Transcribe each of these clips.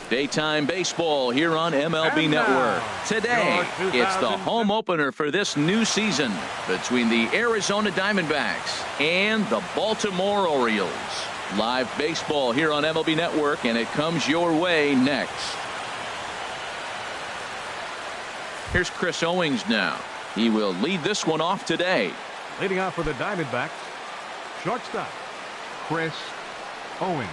Daytime baseball here on MLB Network. Today, it's the home opener for this new season between the Arizona Diamondbacks and the Baltimore Orioles. Live baseball here on MLB Network, and it comes your way next. Here's Chris Owings now. He will lead this one off today. Leading off for the Diamondbacks, shortstop, Chris Owings.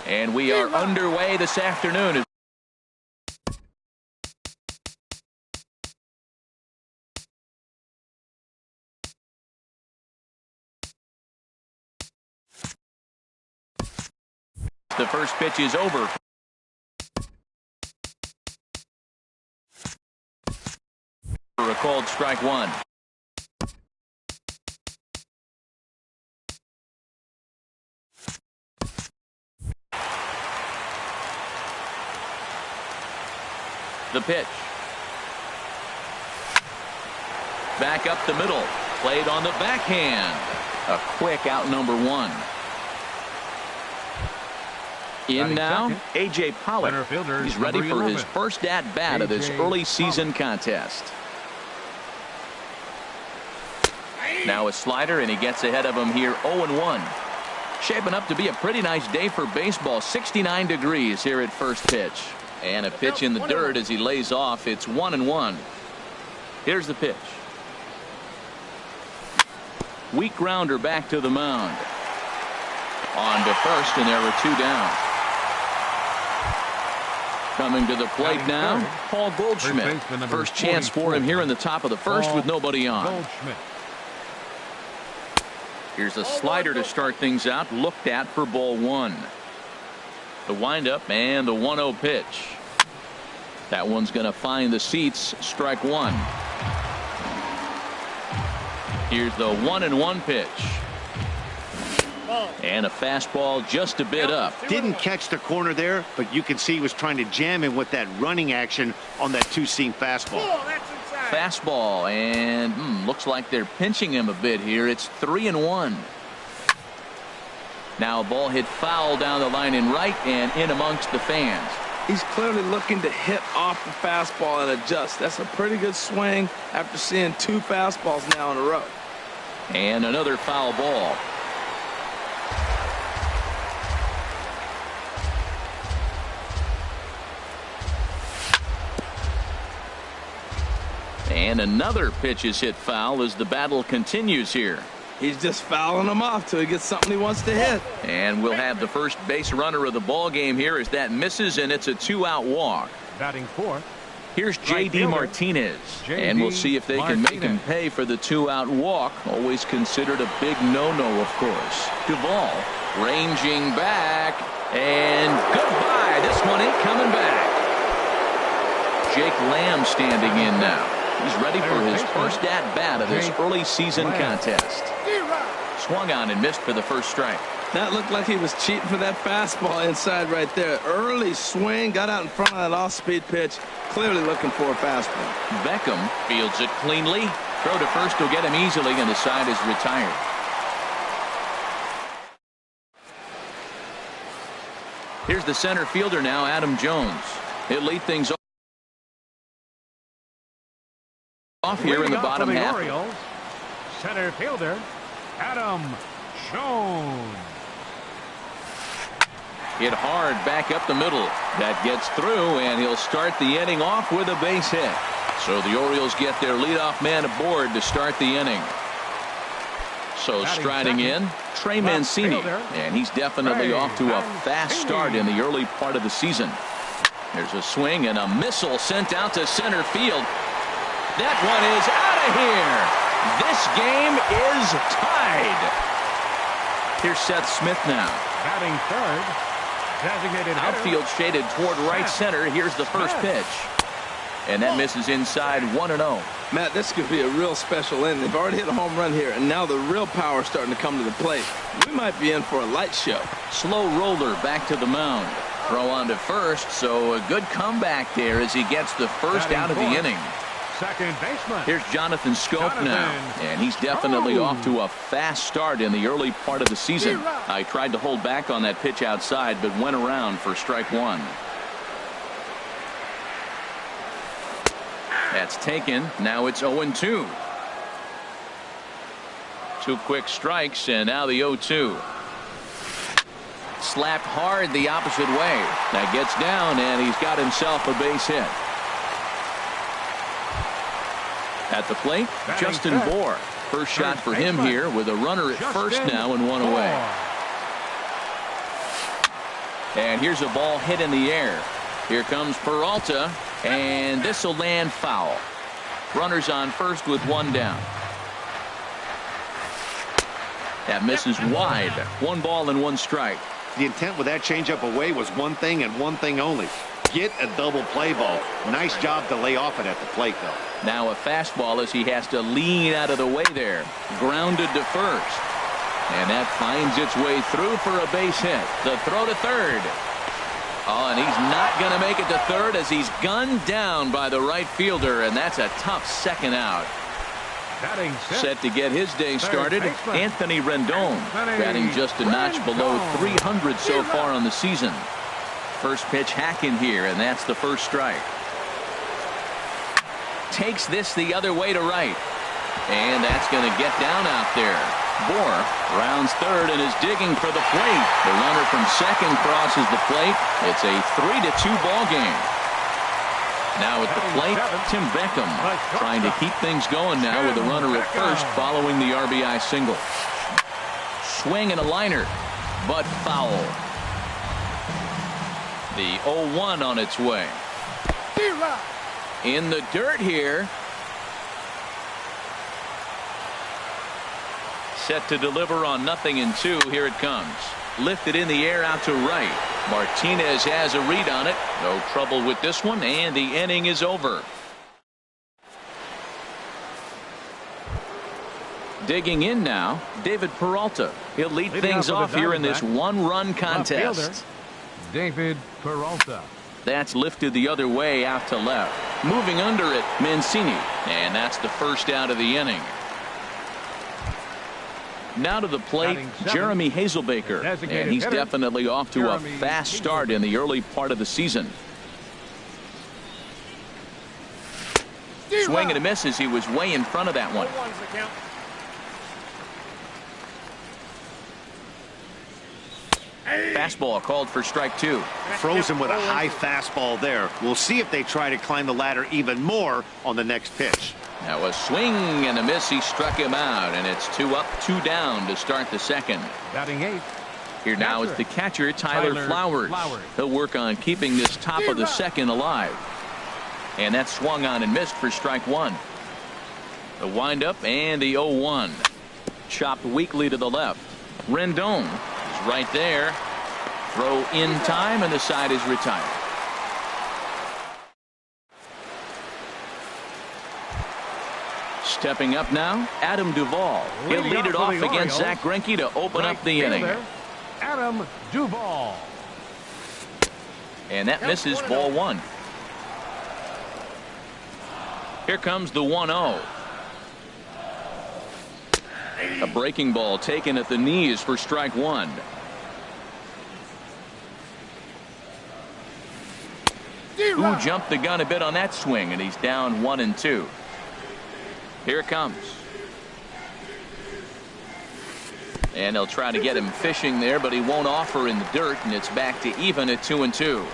And we are underway this afternoon. The first pitch is over. For a called strike one. The pitch. Back up the middle. Played on the backhand. A quick out number one. In now, A.J. Pollock. He's ready for his first at-bat of this early season contest. Now a slider, and he gets ahead of him here 0-1. Shaping up to be a pretty nice day for baseball. 69 degrees here at first pitch. And a pitch in the dirt as he lays off. It's 1-1. Here's the pitch. Weak grounder back to the mound. On to first, and there are two down. Coming to the plate now, Paul Goldschmidt. First chance for him here in the top of the first with nobody on. Here's a slider to start things out. Looked at for ball one. The windup and the 1-0 pitch. That one's going to find the seats. Strike one. Here's the 1-1 pitch. And a fastball just a bit up. Didn't catch the corner there, but you can see he was trying to jam him with that running action on that two-seam fastball. Fastball, and looks like they're pinching him a bit here. It's 3-1. Now a ball hit foul down the line in right and in amongst the fans. He's clearly looking to hit off the fastball and adjust. That's a pretty good swing after seeing two fastballs now in a row. And another foul ball. And another pitch is hit foul as the battle continues here. He's just fouling them off till he gets something he wants to hit. And we'll have the first base runner of the ball game here as that misses, and it's a two-out walk. Batting fourth. Here's J.D. Martinez. And we'll see if they can make him pay for the two-out walk. Always considered a big no-no, of course. Duvall ranging back. And goodbye. This one ain't coming back. Jake Lamb standing in now. He's ready for his first at-bat of this early season contest. Swung on and missed for the first strike. That looked like he was cheating for that fastball inside right there. Early swing, got out in front of that off-speed pitch. Clearly looking for a fastball. Beckham fields it cleanly. Throw to first will get him easily, and the side is retired. Here's the center fielder now, Adam Jones. He'll lead things off here in the bottom half. Orioles, center fielder Adam Jones. Hit hard back up the middle. That gets through, and he'll start the inning off with a base hit. So the Orioles get their leadoff man aboard to start the inning. So striding in, Trey Mancini, and he's definitely off to a fast start in the early part of the season. There's a swing and a missile sent out to center field. That one is out of here. This game is tied. Here's Seth Smith now. Batting third, designated hitter. Outfield shaded toward right center. Here's the first pitch. And that misses inside 1-0. Matt, this could be a real special inning. They've already hit a home run here, and now the real power is starting to come to the plate. We might be in for a light show. Slow roller back to the mound. Throw on to first, so a good comeback there as he gets the first out of the inning. Second baseman. Here's Jonathan Scope now, and he's definitely off to a fast start in the early part of the season. I tried to hold back on that pitch outside, but went around for strike one. That's taken. Now it's 0-2. Two quick strikes, and now the 0-2. Slapped hard the opposite way. That gets down, and he's got himself a base hit. At the plate, Justin Bohr. First shot for him here with a runner at first now and one away. And here's a ball hit in the air. Here comes Peralta, and this will land foul. Runners on first with one down. That misses wide. 1 ball and 1 strike. The intent with that changeup away was one thing and one thing only. Get a double play ball. Nice job to lay off it at the plate, though. Now a fastball as he has to lean out of the way there. Grounded to first. And that finds its way through for a base hit. The throw to third. Oh, and he's not going to make it to third as he's gunned down by the right fielder, and that's a tough second out. Set to get his day started, Anthony Rendon, batting just a notch below 300 so far on the season. First pitch hacking here, and that's the first strike. Takes this the other way to right, and that's going to get down out there. Bohr rounds third and is digging for the plate. The runner from second crosses the plate. It's a 3-2 ball game. Now at the plate, Tim Beckham trying to keep things going now with a runner at first following the RBI single. Swing and a liner, but foul. The 0-1 on its way. In the dirt here. Set to deliver on 0-2. Here it comes. Lifted in the air out to right. Martinez has a read on it. No trouble with this one, and the inning is over. Digging in now, David Peralta. He'll lead things off here in this one-run contest. David Peralta. That's lifted the other way out to left. Moving under it, Mancini. And that's the first out of the inning. Now to the plate, Jeremy Hazelbaker, and he's definitely off to a fast start in the early part of the season. Swing and a miss as he was way in front of that one. Fastball called for strike 2. Frozen with a high fastball there. We'll see if they try to climb the ladder even more on the next pitch. Now a swing and a miss. He struck him out, and it's 2 up, 2 down to start the second. Batting 8. Here now is the catcher, Tyler Flowers. He'll work on keeping this top of the second alive. And that swung on and missed for strike 1. The windup and the 0-1. Chopped weakly to the left. Rendon is right there. Throw in time, and the side is retired. Stepping up now, Adam Duvall. He'll lead it off against Zach Greinke to open up the inning. Adam Duvall. And that misses, ball 1. Here comes the 1-0. A breaking ball taken at the knees for strike 1. Who jumped the gun a bit on that swing, and he's down 1-2. Here it comes. And they'll try to get him fishing there, but he won't offer in the dirt, and it's back to even at 2-2.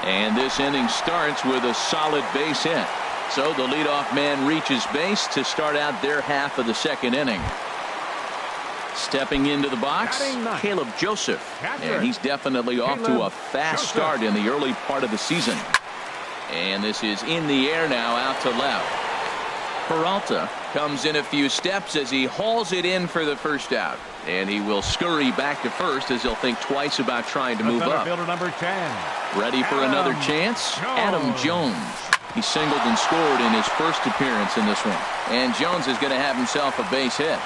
And this inning starts with a solid base hit. So the leadoff man reaches base to start out their half of the second inning. Stepping into the box, Caleb Joseph. And he's definitely off to a fast start in the early part of the season. And this is in the air now, out to left. Peralta comes in a few steps as he hauls it in for the first out. And he will scurry back to first as he'll think twice about trying to move up. Fielder number 10. Ready for another chance? Adam Jones. He singled and scored in his first appearance in this one. And Jones is going to have himself a base hit.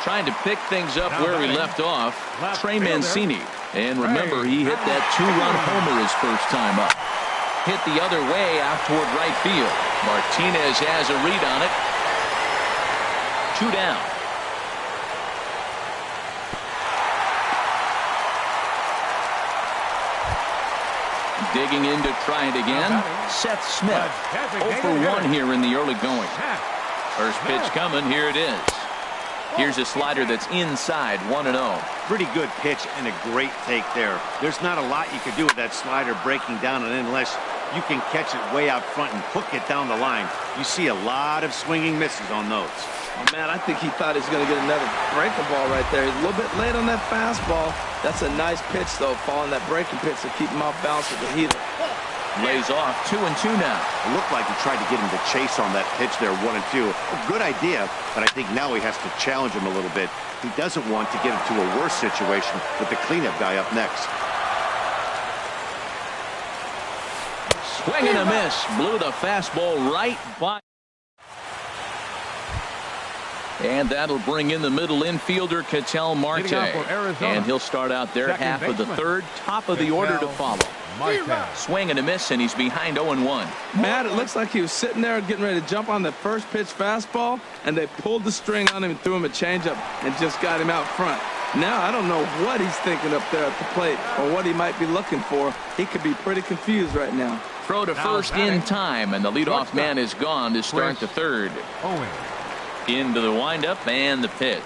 Trying to pick things up where he left off, Trey Mancini. And remember, he hit that two-run homer his first time up. Hit the other way out toward right field. Martinez has a read on it. 2 down. Digging in to try it again. Seth Smith. 0 for 1 here in the early going. First pitch coming. Here it is. Here's a slider that's inside, 1-0. Pretty good pitch and a great take there. There's not a lot you can do with that slider breaking down and in unless you can catch it way out front and hook it down the line. You see a lot of swinging misses on those. Oh, man, I think he thought he was going to get another breaking ball right there. He's a little bit late on that fastball. That's a nice pitch, though, following that breaking pitch to keep him off balance with the heater. Lays off 2-2 now. It looked like he tried to get him to chase on that pitch there, 1-2. A good idea, but I think now he has to challenge him a little bit. He doesn't want to get into a worse situation with the cleanup guy up next. Swing and a miss. Blew the fastball right by. And that'll bring in the middle infielder, Ketel Marte. And he'll start out their half of the third. Top of the order to follow. Swing and a miss, and he's behind 0-1. Matt, it looks like he was sitting there getting ready to jump on the first pitch fastball, and they pulled the string on him and threw him a changeup and just got him out front. Now, I don't know what he's thinking up there at the plate or what he might be looking for. He could be pretty confused right now. Throw to first in time, and the leadoff man is gone to start the third. Into the windup and the pitch.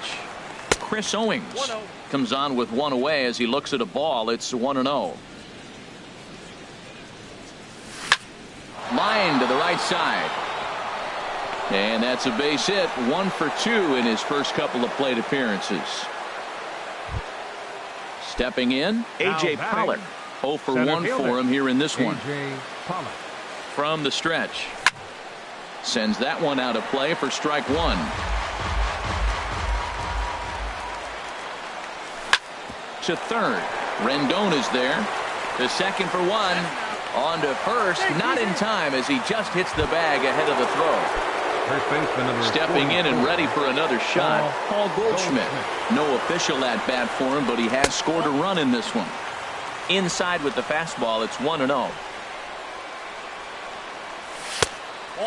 Chris Owings comes on with one away as he looks at a ball. It's 1-0. Line to the right side. And that's a base hit. 1 for 2 in his first couple of plate appearances. Stepping in, A.J. Pollock. 0 for 1 for him here in this one. From the stretch. Sends that one out of play for strike 1. To third. Rendon is there. To second for 1. On to first. Not in time as he just hits the bag ahead of the throw. Stepping in and ready for another shot. Paul Goldschmidt. No official at bat for him, but he has scored a run in this one. Inside with the fastball. It's 1-0.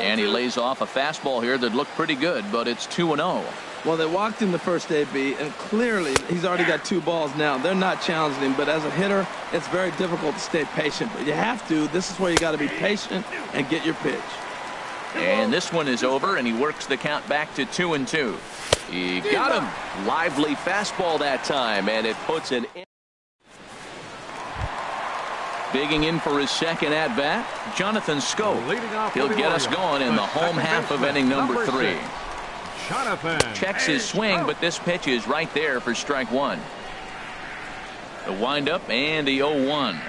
And he lays off a fastball here that looked pretty good, but it's 2-0. Well, they walked him the first AB, and clearly he's already got 2 balls now. They're not challenging him, but as a hitter, it's very difficult to stay patient. But you have to. This is where you got to be patient and get your pitch. And this one is over, and he works the count back to 2-2. He got him. Lively fastball that time, and it puts an in. Digging in for his second at-bat, Jonathan Scope. He'll get us going in the home half of inning number 3. Checks his swing, but this pitch is right there for strike 1. The windup and the 0-1.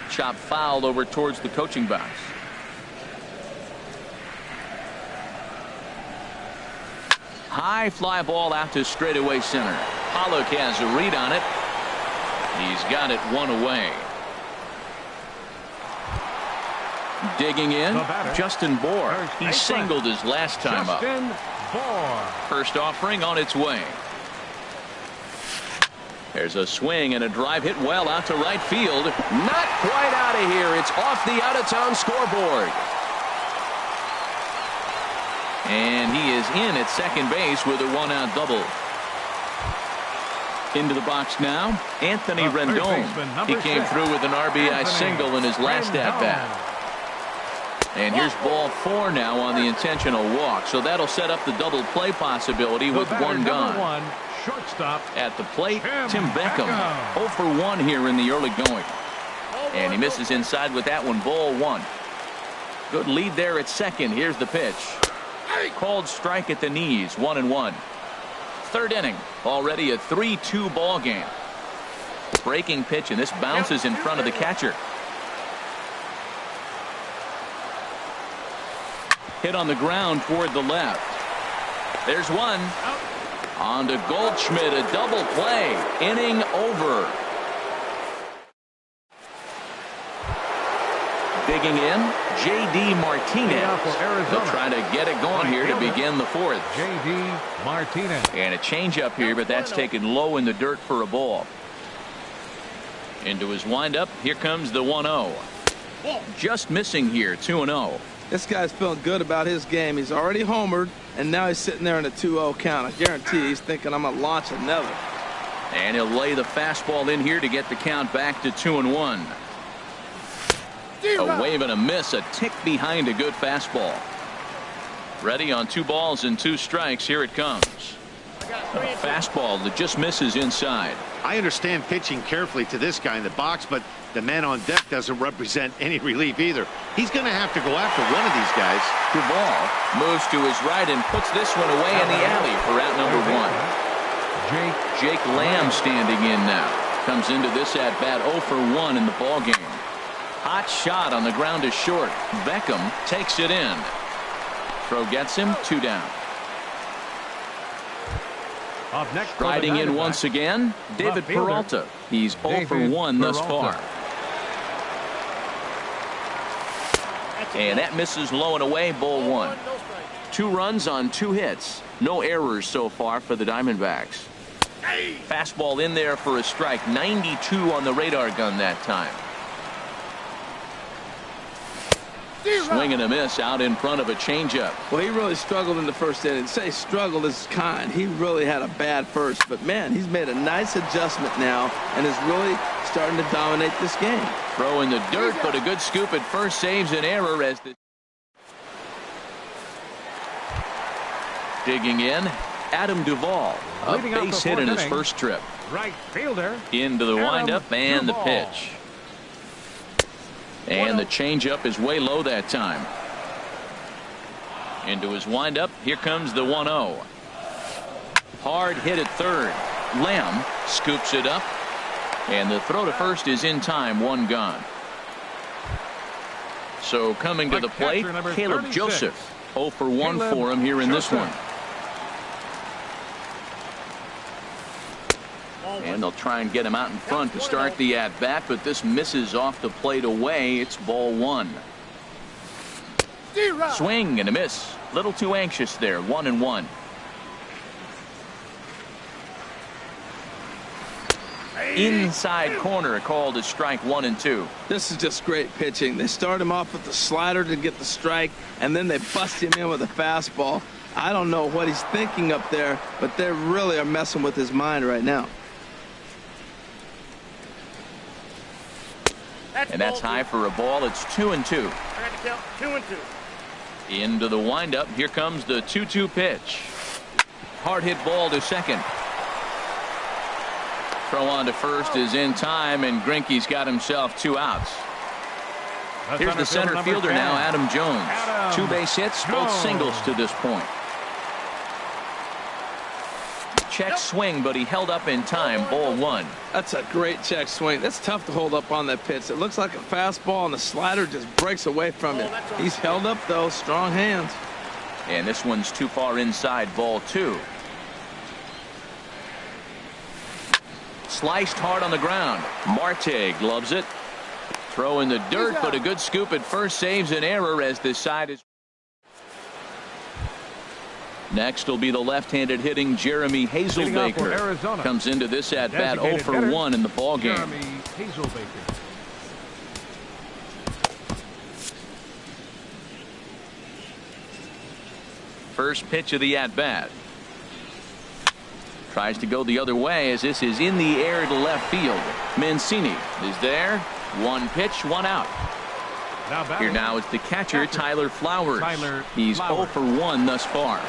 Chop fouled over towards the coaching box. High fly ball out to straightaway center. Pollock has a read on it. He's got it 1 away. Digging in, Justin Bour. He singled his last time up. First offering on its way. There's a swing and a drive hit well out to right field. Not quite out of here. It's off the out-of-town scoreboard. And he is in at second base with a 1-out double. Into the box now, Anthony Rendon. He came through with an RBI single in his last at-bat. And here's ball 4 now on the intentional walk. So that'll set up the double play possibility with 1 gone. At the plate, Tim Beckham. 0 for 1 here in the early going. And he misses inside with that one, ball 1. Good lead there at second. Here's the pitch. Called strike at the knees, 1-1. Third inning, already a 3-2 ball game. breaking pitch, and this bounces in front of the catcher. Hit on the ground toward the left. There's one. On to Goldschmidt, a double play. Inning over. Digging in, J.D. Martinez. They'll try to get it going here to begin the fourth. J.D. Martinez. And a changeup here, but that's taken low in the dirt for a ball. Into his windup, here comes the 1-0. Just missing here, 2-0. This guy's feeling good about his game. He's already homered, and now he's sitting there in a 2-0 count. I guarantee he's thinking, I'm going to launch another. And he'll lay the fastball in here to get the count back to 2-1. A wave and a miss, a tick behind a good fastball. Ready on 2 balls and 2 strikes. Here it comes. A fastball that just misses inside. I understand pitching carefully to this guy in the box, but the man on deck doesn't represent any relief either. He's going to have to go after one of these guys. Duvall moves to his right and puts this one away in the alley for out number 1. Jake Lamb standing in now. Comes into this at bat 0 for 1 in the ball game. Hot shot on the ground is short. Beckham takes it in. Throw gets him, 2 down. Up next, Riding in once again, David Peralta. He's 0 for 1 thus far. And that misses low and away, ball 1. 2 runs on 2 hits. No errors so far for the Diamondbacks. Fastball in there for a strike. 92 on the radar gun that time. Swing and a miss out in front of a changeup. Well, he really struggled in the first inning. Say struggled is kind. He really had a bad first. But, man, he's made a nice adjustment now and is really starting to dominate this game. Throw in the dirt, but a good scoop at first saves an error as the... Digging in, Adam Duvall. A base hit in his first trip. Right fielder. Into the windup and the pitch. And the changeup is way low that time. Into his windup. Here comes the 1-0. Hard hit at third. Lamb scoops it up. And the throw to first is in time. 1 gone. So coming to the plate, Caleb Joseph. 0 for 1 for him here in this one. And they'll try and get him out in front to start the at-bat, but this misses off the plate away. It's ball 1. Swing and a miss. Little too anxious there. 1-1. Inside corner called a strike 1 and 2. This is just great pitching. They start him off with the slider to get the strike, and then they bust him in with a fastball. I don't know what he's thinking up there, but they really are messing with his mind right now. And that's high for a ball. It's 2-2. I got to count 2-2. Into the windup. Here comes the 2-2 pitch. Hard hit ball to second. Throw on to first is in time, and Greinke's got himself 2 outs. Here's the center fielder now, Adam Jones. 2 base hits, both singles to this point. Check swing, but he held up in time. Ball 1. That's a great check swing. That's tough to hold up on that pitch. It looks like a fastball, and the slider just breaks away from it. He's held up, though. Strong hands. And this one's too far inside. Ball 2. Sliced hard on the ground. Marte gloves it. Throw in the dirt, but a good scoop at first saves an error as this side is... Next will be the left-handed hitting Jeremy Hazelbaker. Comes into this at-bat 0 for 1 in the ball game. First pitch of the at-bat. Tries to go the other way as this is in the air to left field. Mancini is there. 1 pitch, 1 out. Here now is the catcher, Tyler Flowers. He's 0 for 1 thus far.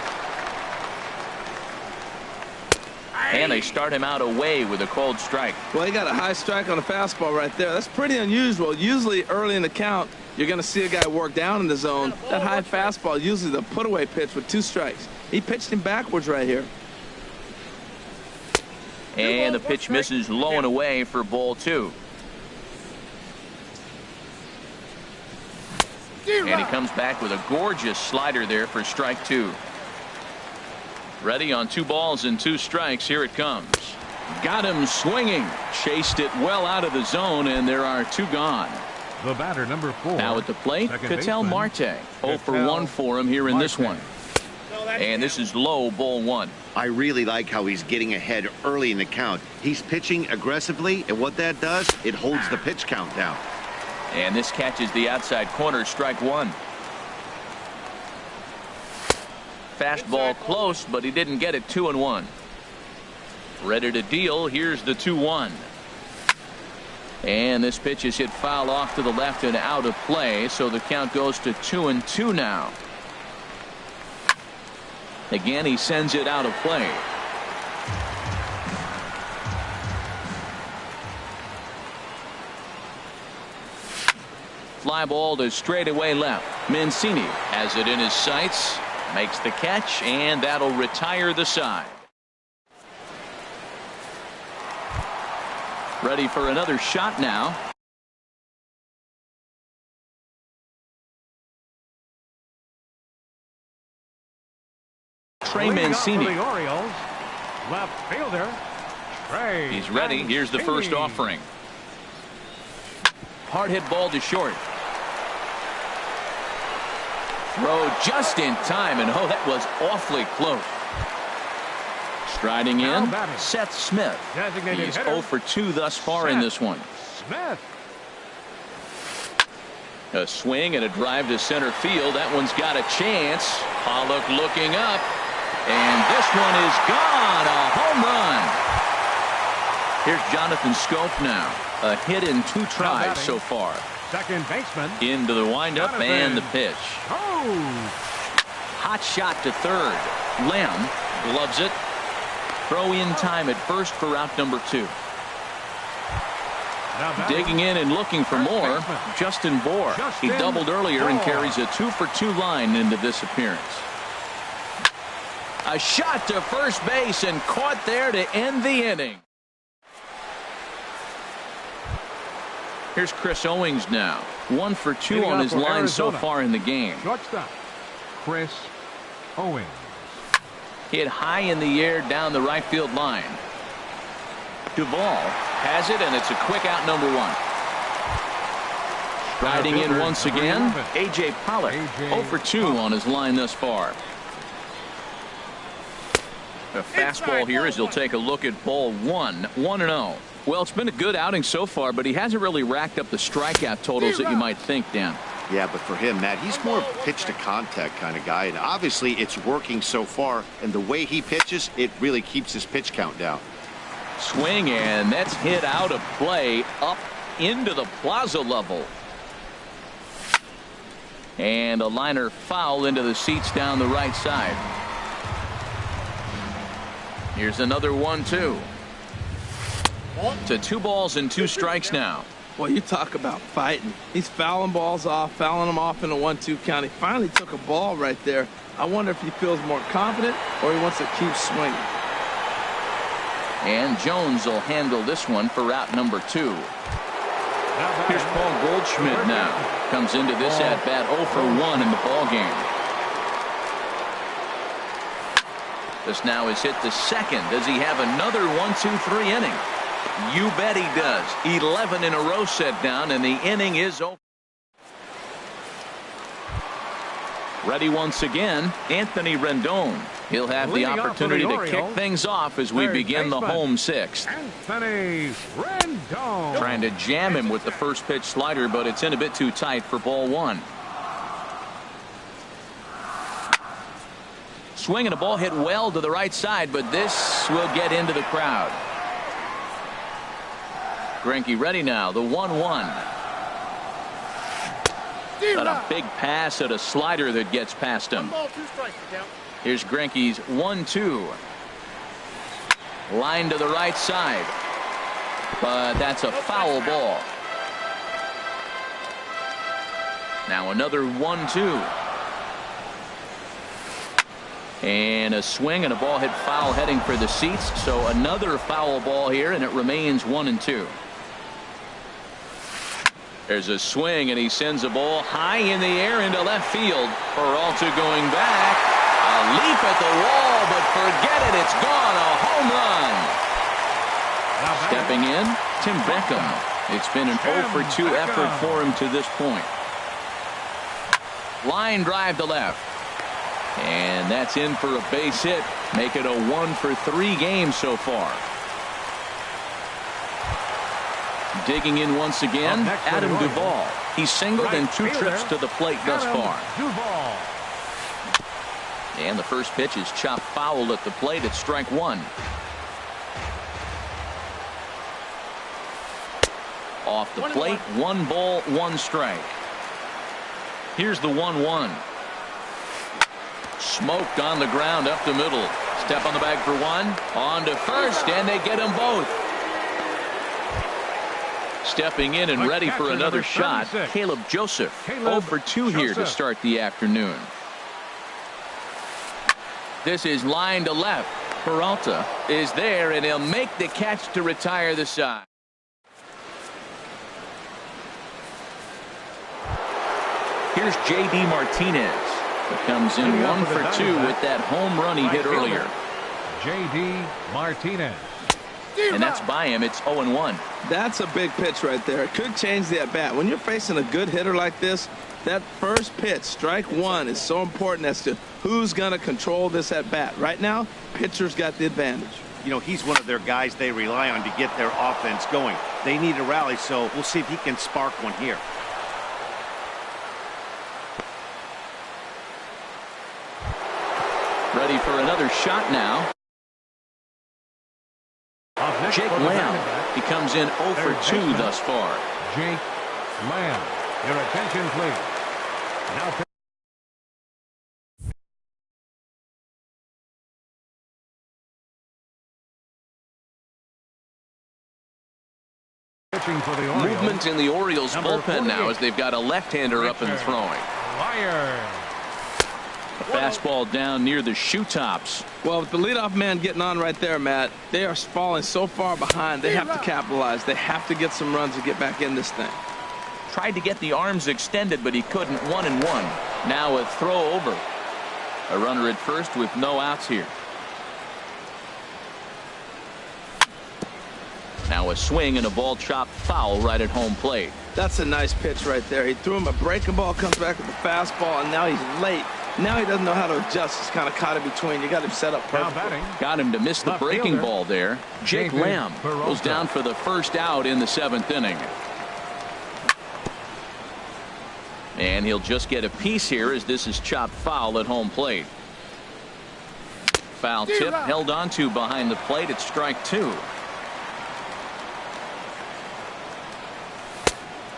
And they start him out away with a called strike. Well, he got a high strike on a fastball right there. That's pretty unusual. Usually early in the count, you're going to see a guy work down in the zone. That high fastball, usually the put-away pitch with 2 strikes. He pitched him backwards right here. And the pitch misses low and away for ball 2. And he comes back with a gorgeous slider there for strike 2. Ready on 2 balls and 2 strikes. Here it comes. Got him swinging. Chased it well out of the zone, and there are 2 gone. The batter, number 4. Now at the plate, Ketel Marte. 0 for 1 for him here in this one. And this is low, ball 1. I really like how he's getting ahead early in the count. He's pitching aggressively, and what that does, it holds the pitch count down. And this catches the outside corner, strike 1. Fastball close, but he didn't get it. 2-1. Ready to deal. Here's the 2-1. And this pitch is hit foul off to the left and out of play, so the count goes to 2-2 now. Again, he sends it out of play. Fly ball to straightaway left. Mancini has it in his sights, makes the catch, and that'll retire the side. Ready for another shot now. Trey Mancini. For the Orioles, left fielder, Trey. He's ready. Here's the first offering. Hard hit ball to short. Throw just in time, and oh, that was awfully close. Striding in, Seth Smith. He's 0 for 2 thus far in this one. Smith. A swing and a drive to center field. That one's got a chance. Pollock looking up, and this one is gone. A home run. Here's Jonathan Scope now. A hit in 2 tries so far. Second baseman. Into the windup and the pitch. Oh. Hot shot to third. Lamb gloves it. Throw in time at first for out number 2. Digging in and looking for more, Justin Bohr. He doubled earlier and carries a 2 for 2 line into this appearance. A shot to first base and caught there to end the inning. Here's Chris Owings now. 1 for 2 on his line so far in the game. Shortstop, Chris Owings. Hit high in the air down the right field line. Duvall has it, and it's a quick out, number 1. Riding in once again, A.J. Pollock. 0 for 2 on his line thus far. A fastball here as he'll take a look at ball 1. 1-0. Well, it's been a good outing so far, but he hasn't really racked up the strikeout totals that you might think, Dan. Yeah, but for him, Matt, he's more pitch to contact kind of guy, and obviously it's working so far, and the way he pitches, it really keeps his pitch count down. Swing, and that's hit out of play up into the plaza level. And a liner foul into the seats down the right side. Here's another 1-2. To 2 balls and 2 strikes now. Well, you talk about fighting. He's fouling balls off, fouling them off in a 1-2 count. He finally took a ball right there. I wonder if he feels more confident or he wants to keep swinging. And Jones will handle this one for route number 2. Here's Paul Goldschmidt now. Comes into this at-bat 0 for 1 in the ballgame. This now is hit to second. Does he have another 1-2-3 inning? You bet he does. 11 in a row set down, and the inning is over. Ready once again, Anthony Rendon. He'll have the opportunity to kick things off as we begin the home 6th. Anthony Rendon. Trying to jam him with the first pitch slider, but it's in a bit too tight for ball 1. Swing and a ball hit well to the right side, but this will get into the crowd. Greinke ready now, the 1-1. Got a big pass at a slider that gets past him. Here's Greinke's 1-2. Line to the right side, but that's a foul ball. Now another 1-2. And a swing and a ball hit foul heading for the seats. So another foul ball here, and it remains 1-2. There's a swing, and he sends a ball high in the air into left field. Peralta going back. A leap at the wall, but forget it. It's gone. A home run. Stepping in, Tim Beckham. It's been an 0-for-2 effort for him to this point. Line drive to left. And that's in for a base hit. Make it a 1-for-3 game so far. Digging in once again, Adam Duvall. He's singled in 2 trips to the plate thus far. And the first pitch is chopped foul at the plate. It's strike 1. Off the plate, 1 ball, 1 strike. Here's the 1-1. Smoked on the ground up the middle. Step on the bag for 1. On to first, and they get them both. Stepping in and ready for another shot, Caleb Joseph. 0-for-2 here to start the afternoon. This is line to left. Peralta is there, and he'll make the catch to retire the side. Here's J.D. Martinez. He comes in 1-for-2 with that home run he hit earlier. J.D. Martinez. And that's by him. It's 0-1. That's a big pitch right there. It could change the at-bat. When you're facing a good hitter like this, that first pitch, strike 1, is so important as to who's going to control this at-bat. Right now, pitcher's got the advantage. You know, he's one of their guys they rely on to get their offense going. They need a rally, so we'll see if he can spark one here. Ready for another shot now. Jake Lamb. He comes in 0-for-2 thus far. Jake Lamb. Your attention, please. Now pitching for the Orioles. Movement in the Orioles bullpen now as they've got a left-hander up and throwing. A fastball down near the shoe tops. Well, with the leadoff man getting on right there, Matt, they are falling so far behind. They have to capitalize. They have to get some runs to get back in this thing. Tried to get the arms extended, but he couldn't. 1-1. Now a throw over. A runner at first with no outs here. Now a swing and a ball chopped foul right at home plate. That's a nice pitch right there. He threw him a breaking ball, comes back with the fastball, and now he's late. Now he doesn't know how to adjust. He's kind of caught in between. You got him set up perfectly. Got him to miss the breaking ball there. Jake Lamb goes down for the first out in the 7th inning. And he'll just get a piece here as this is chopped foul at home plate. Foul tip held on to behind the plate. It's strike 2.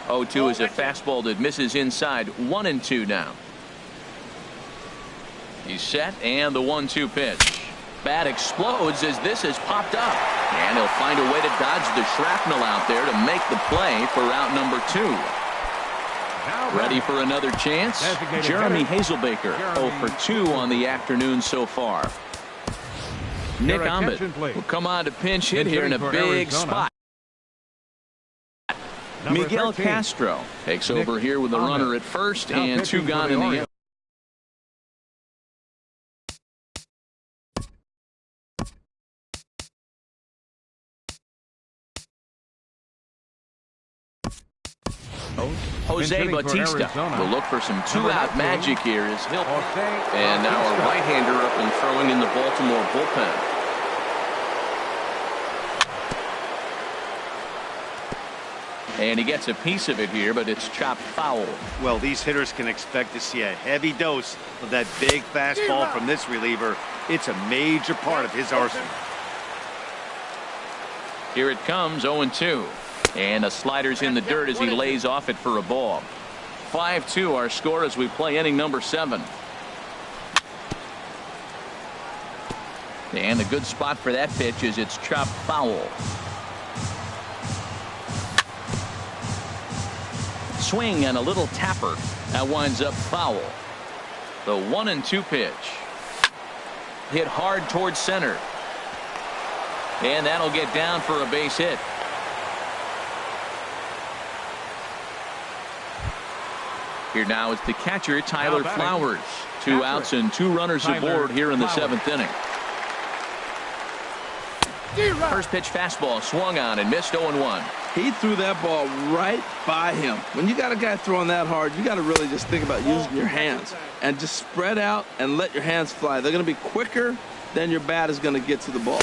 0-2 is a fastball that misses inside. 1-2 now. He's set, and the 1-2 pitch. Bat explodes as this has popped up. And he'll find a way to dodge the shrapnel out there to make the play for out number 2. Ready for another chance? Jeremy Hazelbaker, 0-for-2 on the afternoon so far. Nick Ahmed will come on to pinch hit here in a big spot. Miguel Castro takes over here with a runner at first and 2 gone in the inning. Jose Bautista will look for some 2-out magic here as he'll. And now a right-hander up and throwing in the Baltimore bullpen. And he gets a piece of it here, but it's chopped foul. Well, these hitters can expect to see a heavy dose of that big fastball from this reliever. It's a major part of his arsenal. Here it comes, 0-2. And a slider's in the dirt as he lays off it for a ball. 5-2 our score as we play inning number 7. And a good spot for that pitch is it's chopped foul. Swing and a little tapper. That winds up foul. The 1-2 pitch. hit hard towards center. And that'll get down for a base hit. Here now is the catcher, Tyler Flowers. 2 outs and 2 runners aboard here in the 7th inning. First pitch fastball swung on and missed 0-1. He threw that ball right by him. When you got a guy throwing that hard, you got to really just think about using your hands and just spread out and let your hands fly. They're going to be quicker than your bat is going to get to the ball.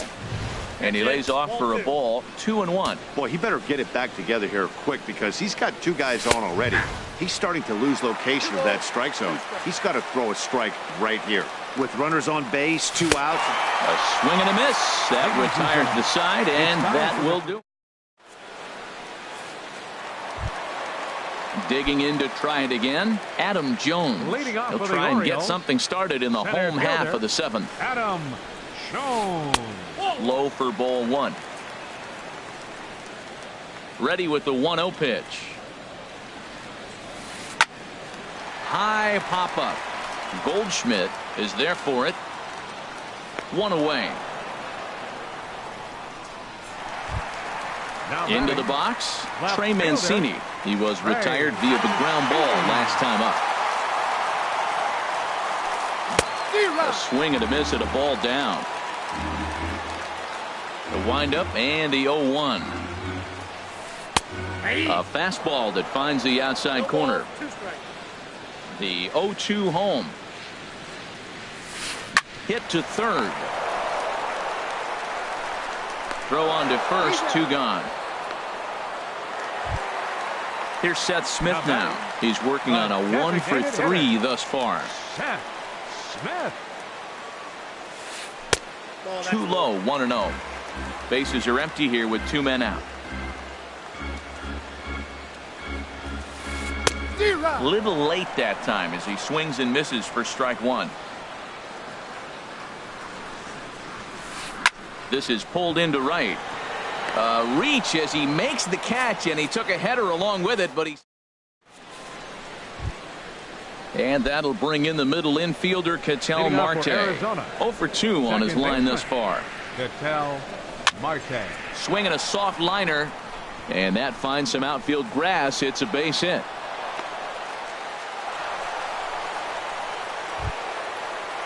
And he lays off for a ball, 2-1. Boy, he better get it back together here quick because he's got 2 guys on already. He's starting to lose location of that strike zone. He's got to throw a strike right here. With runners on base, 2 outs. A swing and a miss. That retires the side, and that will do. Digging in to try it again, Adam Jones. He'll try and get something started in the home half of the 7th. Adam Jones. Low for ball 1. Ready with the 1-0 pitch. High pop-up. Goldschmidt is there for it. 1 away. Into the box, Trey Mancini. He was retired via the ground ball last time up. A swing and a miss at a ball down. The windup and the 0-1. A fastball that finds the outside corner. The 0-2 home. Hit to third. Throw on to first, 2 gone. Here's Seth Smith now. He's working on a 1 for 3 thus far. Seth Smith. Too low, 1-0. Bases are empty here with 2 men out. Little late that time as he swings and misses for strike 1. This is pulled into right. Reach as he makes the catch, and he took a header along with it, but he. And that'll bring in the middle infielder, Ketel Marte. 0 for 2 on his line thus far. Ketel Marte. Swinging a soft liner, and that finds some outfield grass. It's a base hit.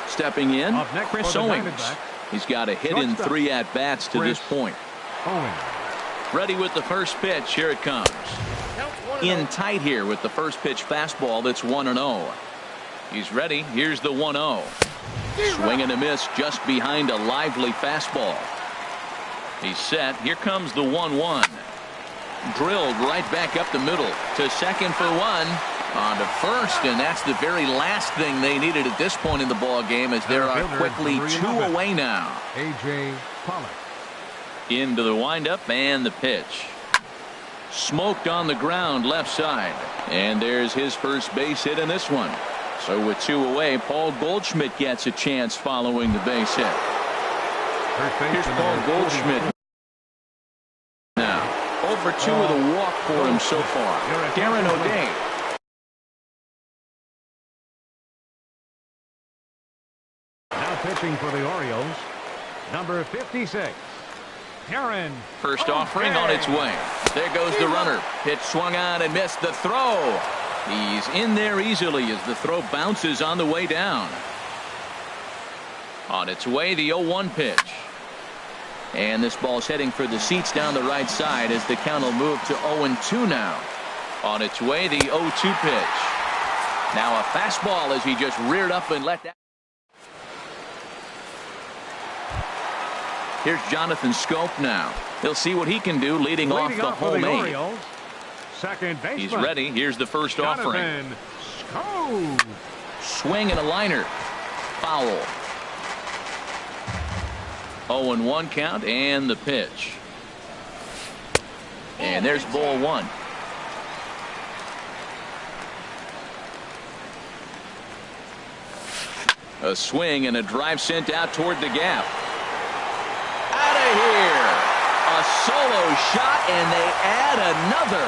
Stepping in, Chris Owings. He's got a hit in 3 at-bats to this point. Ready with the first pitch. Here it comes. In tight here with the first pitch fastball. That's 1-0. He's ready. Here's the 1-0. Swing and a miss just behind a lively fastball. He's set. Here comes the 1-1. Drilled right back up the middle to second for 1. On to first, and that's the very last thing they needed at this point in the ball game, as there are quickly 2 away now. A.J. Pollock. Into the windup and the pitch. Smoked on the ground left side, and there's his first base hit in this one. So with 2 away, Paul Goldschmidt gets a chance following the base hit. Here's Paul Goldschmidt now. 0 for 2 with a walk for him so far. Darren O'Day. Pitching for the Orioles, number 56, Darren. First offering on its way. There goes the runner. Pitch swung on and missed the throw. He's in there easily as the throw bounces on the way down. On its way, the 0-1 pitch. And this ball's heading for the seats down the right side as the count will move to 0-2 now. On its way, the 0-2 pitch. Now a fastball as he just reared up and let that. Here's Jonathan Scope now. He'll see what he can do leading off the home 8. Second baseman. He's ready. Here's the first offering. Scope. Swing and a liner. Foul. 0-1 count and the pitch. And there's ball 1. A swing and a drive sent out toward the gap. Out of here. A solo shot, and they add another.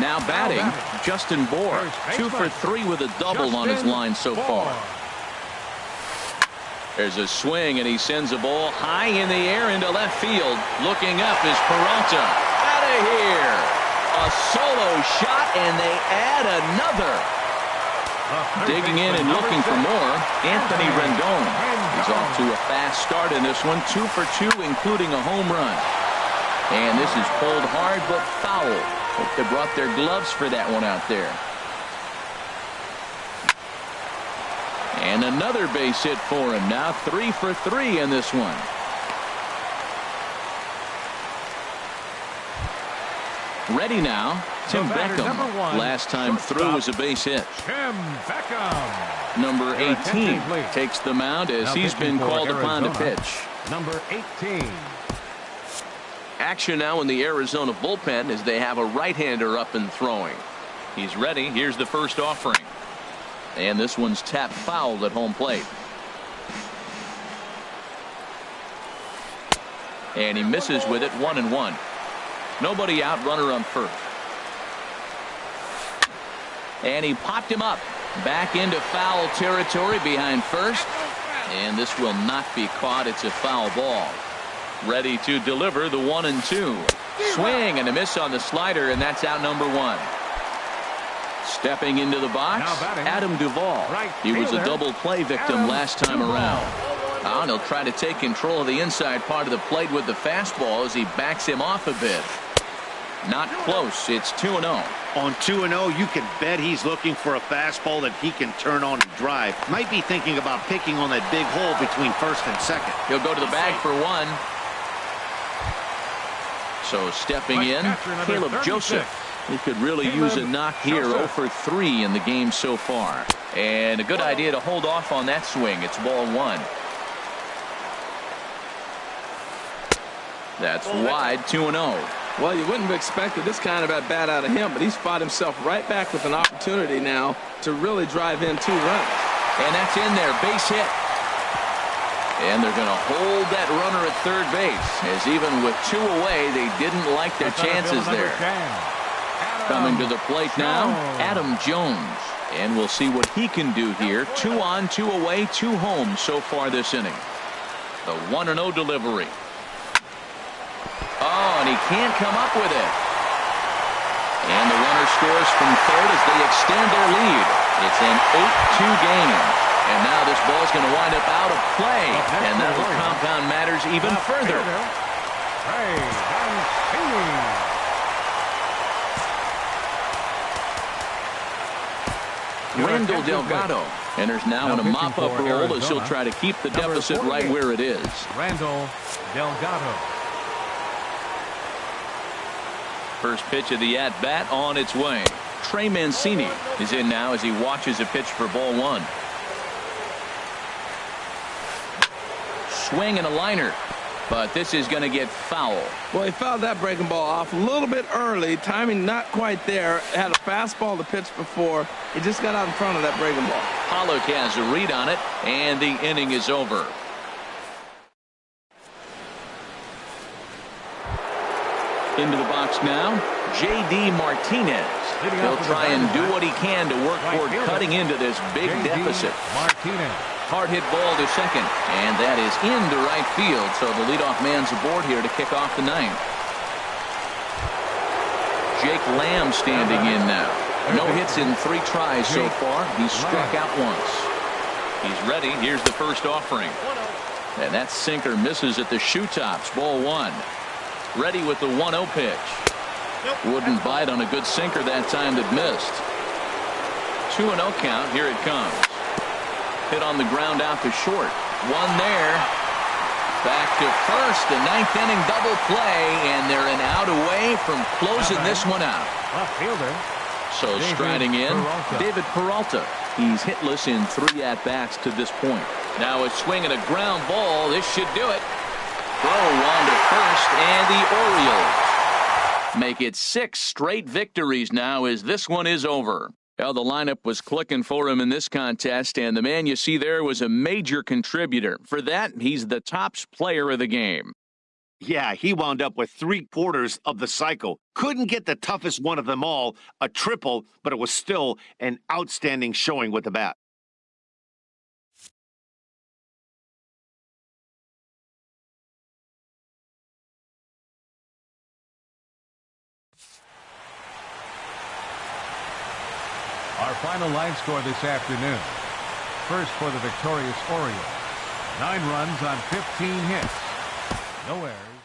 Now batting, Justin Bour. 2 for 3 with a double on his line so far. There's a swing, and he sends a ball high in the air into left field. Looking up is Peralta. Out of here. A solo shot, and they add another. Digging in and looking for more, Anthony Rendon. He's off to a fast start in this one, 2 for 2, including a home run. And this is pulled hard but foul. Hope they brought their gloves for that one out there. And another base hit for him. Now 3 for 3 in this one. Ready now, Tim Beckham. Last time through was a base hit. Tim Beckham. Number 18 takes the mound as he's been called upon to pitch. Number 18. Action now in the Arizona bullpen as they have a right-hander up and throwing. He's ready. Here's the first offering. And this one's tapped foul at home plate. And he misses with it, 1-1. Nobody out, runner on first. And he popped him up. Back into foul territory behind first. And this will not be caught. It's a foul ball. Ready to deliver the 1-2. Swing and a miss on the slider, and that's out number 1. Stepping into the box, Adam Duvall. He was a double play victim last time around. And he'll try to take control of the inside part of the plate with the fastball as he backs him off a bit. Not close. It's 2-0. On 2-0, you can bet he's looking for a fastball that he can turn on and drive. Might be thinking about picking on that big hole between first and second. He'll go to the bag for 1. So stepping in, Caleb Joseph. He could really use a knock here. 0 for 3 in the game so far. And a good idea to hold off on that swing. It's ball 1. That's wide, 2-0. Well, you wouldn't have expected this kind of at bat out of him, but he's fought himself right back with an opportunity now to really drive in 2 runs. And that's in there, base hit. And they're going to hold that runner at third base, as even with 2 away, they didn't like their chances there. Coming to the plate now, Adam Jones. And we'll see what he can do here. 2 on, 2 away, 2 home so far this inning. The 1-0 delivery. Oh, and he can't come up with it. And the runner scores from third as they extend their lead. It's an 8-2 game. And now this ball's going to wind up out of play. And that will compound matters even further. Randall Delgado enters now in a mop-up role as he'll try to keep the deficit right where it is. Randall Delgado. First pitch of the at-bat on its way. Trey Mancini is in now as he watches a pitch for ball 1. Swing and a liner. But this is going to get foul. Well, he fouled that breaking ball off a little bit early. Timing not quite there. Had a fastball to pitch before. He just got out in front of that breaking ball. Pollock has a read on it, and the inning is over. Into the box now, J.D. Martinez. He'll try and do what he can to work toward cutting into this big deficit. Hard hit ball to second, and that is into right field, so the leadoff man's aboard here to kick off the ninth. Jake Lamb standing in now. No hits in 3 tries so far. He's struck out once. He's ready. Here's the first offering. And that sinker misses at the shoe tops. Ball 1. Ready with the 1-0 pitch. Wouldn't bite on a good sinker that time that missed. 2-0 count. Here it comes. Hit on the ground out to short. 1 there. Back to first. The 9th inning double play, and they're an out away from closing this one out. Left fielder. So striding in, David Peralta. He's hitless in 3 at-bats to this point. Now a swing and a ground ball. This should do it. Throw on to first, and the Orioles make it 6 straight victories now as this one is over. Well, the lineup was clicking for him in this contest, and the man you see there was a major contributor. For that, he's the top player of the game. Yeah, he wound up with 3/4 of the cycle. Couldn't get the toughest one of them all, a triple, but it was still an outstanding showing with the bat. Our final line score this afternoon. First for the victorious Orioles. 9 runs on 15 hits. No errors.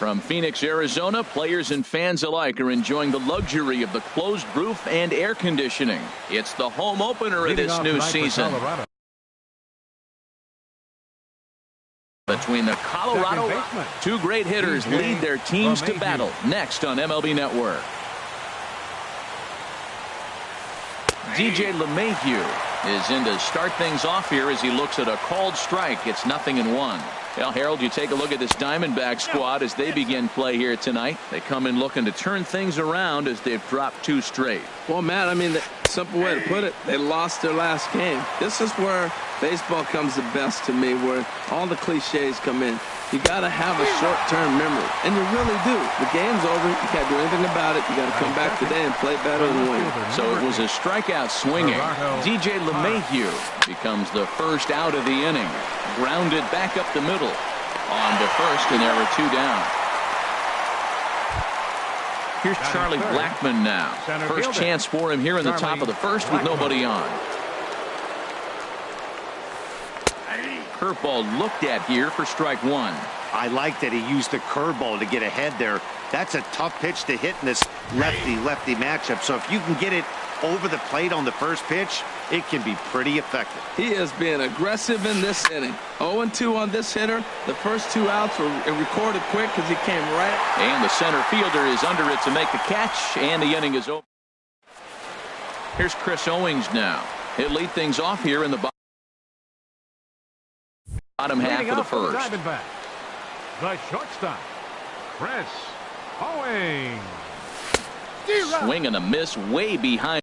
From Phoenix, Arizona, players and fans alike are enjoying the luxury of the closed roof and air conditioning. It's the home opener of this new season. Between the Colorado, two great hitters lead their teams to battle. Next on MLB Network. DJ LeMahieu is in to start things off here as he looks at a called strike. It's 0-1. Well, Harold, you take a look at this Diamondback squad as they begin play here tonight. They come in looking to turn things around as they've dropped 2 straight. Well, Matt, I mean, the simple way to put it, they lost their last game. This is where baseball comes the best to me, where all the cliches come in. You got to have a short-term memory, and you really do. The game's over. You can't do anything about it. You got to come back today and play better and win. So it was a strikeout swinging. DJ LeMahieu becomes the first out of the inning. Grounded back up the middle. On to first, and there were 2 down. Here's Charlie Blackmon now. First chance for him here in the top of the first with nobody on. Curveball looked at here for strike 1. I like that he used the curveball to get ahead there. That's a tough pitch to hit in this lefty-lefty matchup. So if you can get it over the plate on the first pitch, it can be pretty effective. He is being aggressive in this inning. 0-2 on this hitter. The first 2 outs were recorded quick because he came right. And the center fielder is under it to make the catch, and the inning is over. Here's Chris Owings now. He'll lead things off here in the bottom half of the first. The shortstop, Chris Owings. Swing and a miss way behind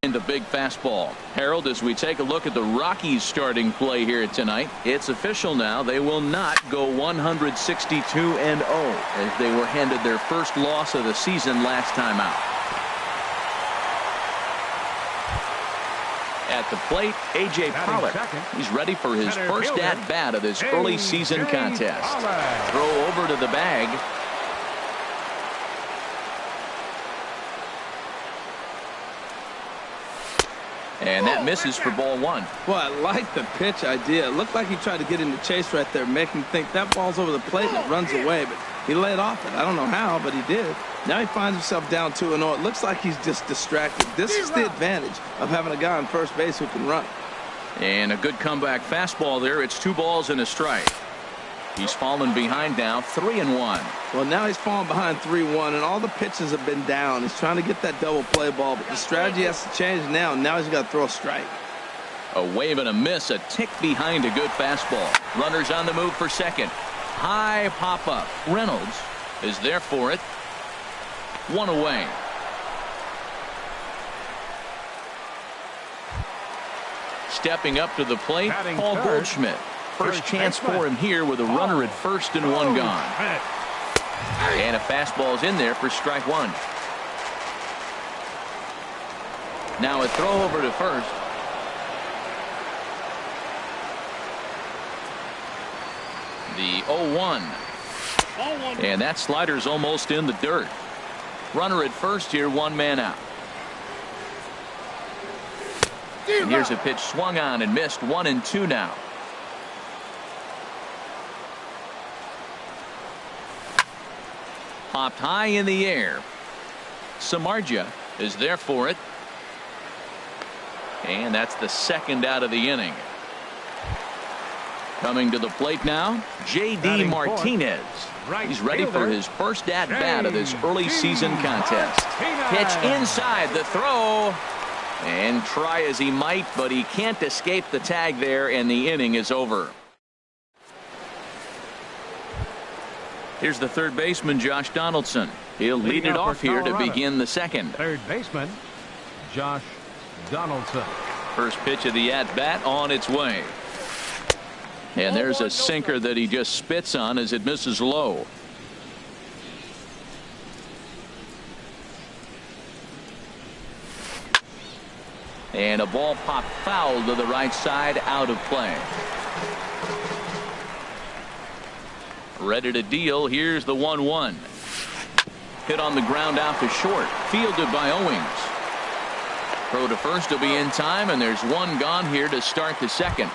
the big fastball. Harold, as we take a look at the Rockies starting play here tonight, it's official now. They will not go 162-0 as they were handed their first loss of the season last time out. At the plate, A.J. Pollock. He's ready for his first at-bat of this early season contest. Throw over to the bag. And that misses for ball 1. Well, I like the pitch idea. It looked like he tried to get in the chase right there, make him think that ball's over the plate and it runs away. But he laid off it. I don't know how, but he did. Now he finds himself down 2-0. It looks like he's just distracted. This is the advantage of having a guy on first base who can run. And a good comeback fastball there. It's 2 balls and a strike. He's fallen behind now, 3-1. Well, now he's fallen behind 3-1, and all the pitches have been down. He's trying to get that double play ball, but the strategy has to change now. Now he's got to throw a strike. A wave and a miss, a tick behind a good fastball. Runners on the move for second. High pop-up. Reynolds is there for it. 1 away. Stepping up to the plate, Paul Goldschmidt. First chance for him here with a runner at first and 1 gone. And a fastball's in there for strike 1. Now a throw over to first. The 0-1. And that slider's almost in the dirt. Runner at first here, 1 man out. And here's a pitch swung on and missed. 1-2 now. Popped high in the air. Samardzija is there for it. And that's the second out of the inning. Coming to the plate now, J.D. Martinez. He's ready for his first at-bat of this early season contest. Pitch inside, the throw. And try as he might, but he can't escape the tag there, and the inning is over. Here's the third baseman, Josh Donaldson. He'll lead it off here to begin the second. Third baseman, Josh Donaldson. First pitch of the at-bat on its way. And there's a sinker that he just spits on as it misses low. And a ball popped foul to the right side, out of play. Ready to deal. Here's the 1-1. Hit on the ground out to short. Fielded by Owings. Throw to first will be in time, and there's 1 gone here to start the second.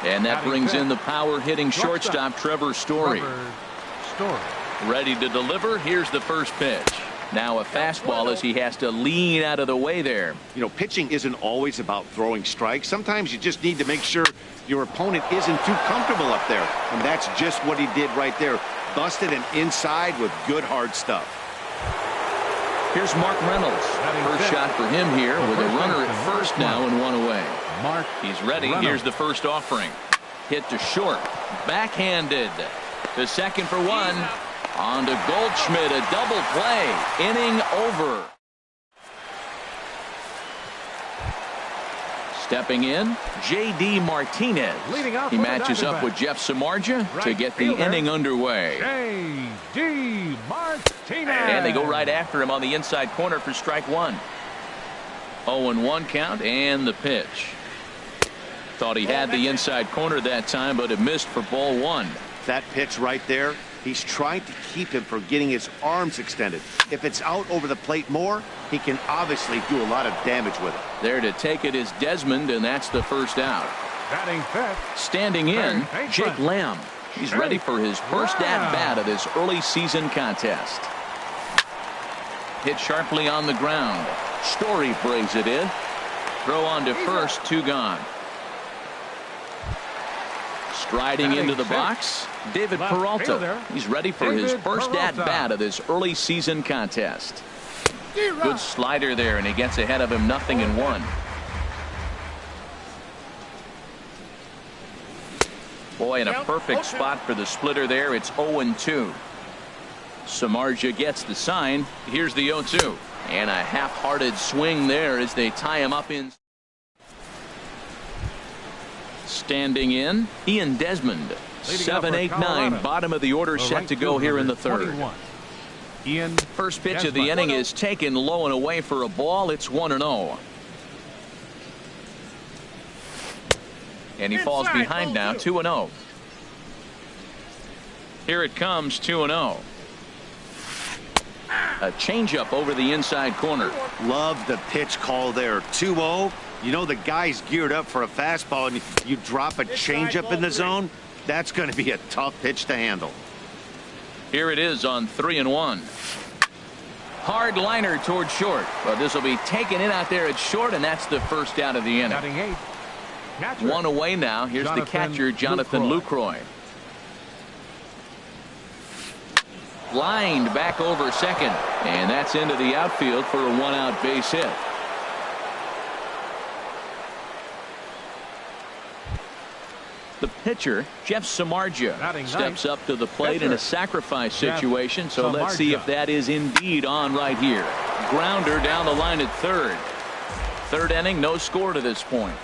And that brings in the power hitting shortstop Trevor Story. Ready to deliver. Here's the first pitch. Now a fastball as he has to lean out of the way there. You know, pitching isn't always about throwing strikes. Sometimes you just need to make sure your opponent isn't too comfortable up there. And that's just what he did right there. Busted an inside with good hard stuff. Here's Mark Reynolds. First shot for him here with a runner at first now and 1 away. He's ready. Here's the first offering. Hit to short. Backhanded. To second for one. On to Goldschmidt. A double play. Inning over. Stepping in, J.D. Martinez. He matches up with Jeff Samardzija to get the inning underway. J.D. Martinez. And they go right after him on the inside corner for strike one. 0-1 count and the pitch. Thought he had the inside corner that time, but it missed for ball one. That pitch right there, he's trying to keep him from getting his arms extended. If it's out over the plate more, he can obviously do a lot of damage with it. There to take it is Desmond, and that's the first out. Batting fifth. Standing in, Jake Lamb. He's ready for his first at-bat of this early season contest. Hit sharply on the ground. Story brings it in. Throw on to first, 2 gone. Striding into the box, David Peralta. He's ready for his first at-bat of this early season contest. Good slider there, and he gets ahead of him, 0-1. Boy, in a perfect spot for the splitter there. It's 0-2. Samardzija gets the sign. Here's the 0-2. And a half-hearted swing there as they tie him up in. Standing in, Ian Desmond. 7-8-9, bottom of the order, set to go here in the third. First pitch of the inning is taken low and away for a ball. It's 1-0. And he falls behind now, 2-0. Here it comes, 2-0. A changeup over the inside corner. Love the pitch call there. 2-0. You know the guy's geared up for a fastball, and you drop a changeup in the zone. That's going to be a tough pitch to handle. Here it is on 3-1. Hard liner toward short, but this will be taken in out there at short, and that's the first out of the inning. One away now. Here's the catcher, Jonathan Lucroy. Lined back over second, and that's into the outfield for a 1-out base hit. The pitcher, Jeff Samardzija, steps up to the plate in a sacrifice situation, so let's see if that is indeed on right here. Grounder down the line at third. Third inning, no score to this point.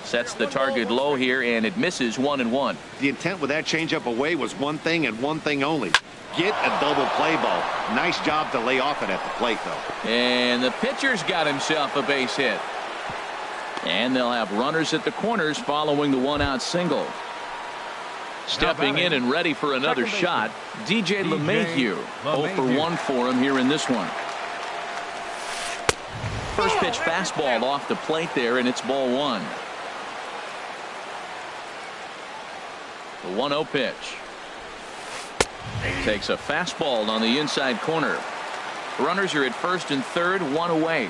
Sets the target low here, and it misses 1-1. The intent with that changeup away was one thing and one thing only. Get a double play ball. Nice job to lay off it at the plate, though. And the pitcher's got himself a base hit. And they'll have runners at the corners following the 1-out single. Stepping in and ready for another shot, DJ LeMahieu. 0-for-1 for him here in this one. First pitch fastball off the plate there, and it's ball one. The 1-0 pitch. Takes a fastball on the inside corner. Runners are at first and third, one away.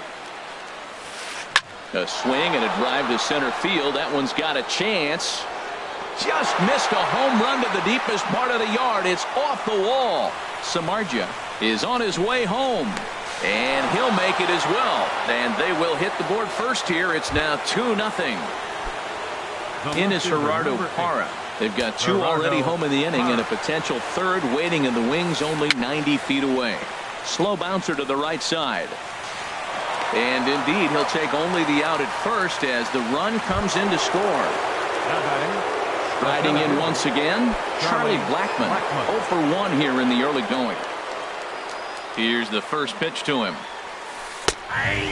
A swing and a drive to center field. That one's got a chance. Just missed a home run to the deepest part of the yard. It's off the wall. Samardzija is on his way home, and he'll make it as well. And they will hit the board first here. It's now 2-0. In is Gerardo Parra. They've got 2 already home in the inning, and a potential third waiting in the wings only 90 feet away. Slow bouncer to the right side. And indeed, he'll take only the out at first as the run comes in to score. Riding in once again, Charlie Blackmon. 0-for-1 here in the early going. Here's the first pitch to him.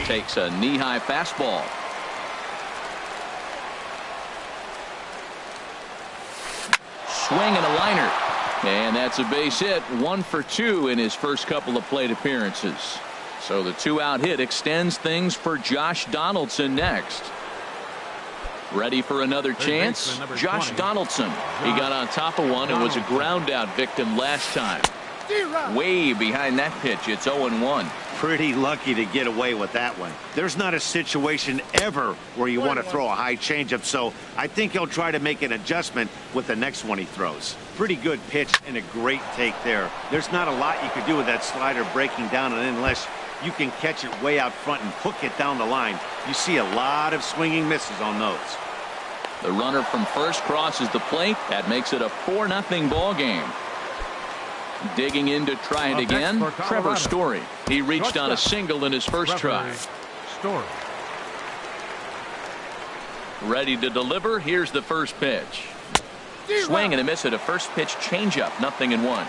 Takes a knee-high fastball. Swing and a liner. And that's a base hit. 1-for-2 in his first couple of plate appearances. So the 2-out hit extends things for Josh Donaldson next. Ready for another chance? Josh Donaldson. He got on top of one and was a ground out victim last time. Way behind that pitch. It's 0-1. Pretty lucky to get away with that one. There's not a situation ever where you want to throw a high changeup, so I think he'll try to make an adjustment with the next one he throws. Pretty good pitch and a great take there. There's not a lot you could do with that slider breaking down, and unless you can catch it way out front and hook it down the line. You see a lot of swinging misses on those. The runner from first crosses the plate. That makes it a 4-0 ball game. Digging in to try it again, Trevor Story. He reached on a single in his first try. Story. Ready to deliver. Here's the first pitch. Swing and a miss at a first pitch changeup. 0-1.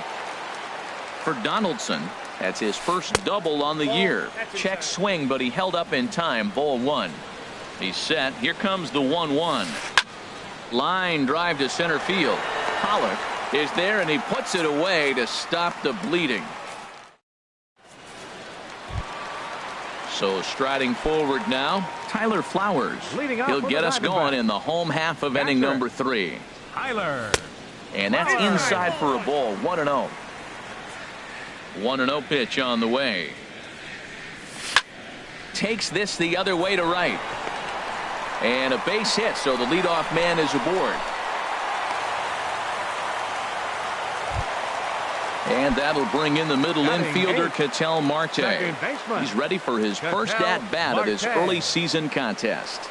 For Donaldson, that's his first double on the year. Check swing, but he held up in time. Ball 1. He's set. Here comes the 1-1. Line drive to center field. Pollock is there, and he puts it away to stop the bleeding. So striding forward now, Tyler Flowers. He'll get us going in the home half of inning number 3. Tyler. And that's inside for a ball. 1-0. 1-0 pitch on the way. Takes this the other way to right. And a base hit, so the leadoff man is aboard. And that'll bring in the middle infielder, Ketel Marte. He's ready for his first at-bat of this early season contest.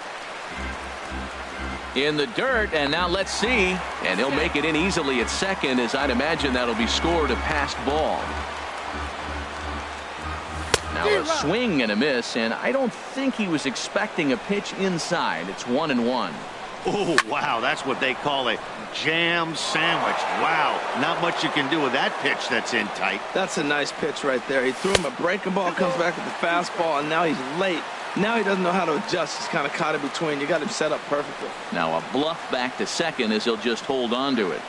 In the dirt, and now let's see. And he'll make it in easily at second, as I'd imagine that'll be scored a passed ball. Now a swing and a miss, and I don't think he was expecting a pitch inside. It's 1-1. Oh, wow, that's what they call a jam sandwich. Wow, not much you can do with that pitch that's in tight. That's a nice pitch right there. He threw him a breaking ball, comes back with the fastball, and now he's late. Now he doesn't know how to adjust. He's kind of caught in between. You got him set up perfectly. Now a bluff back to second as he'll just hold on to it.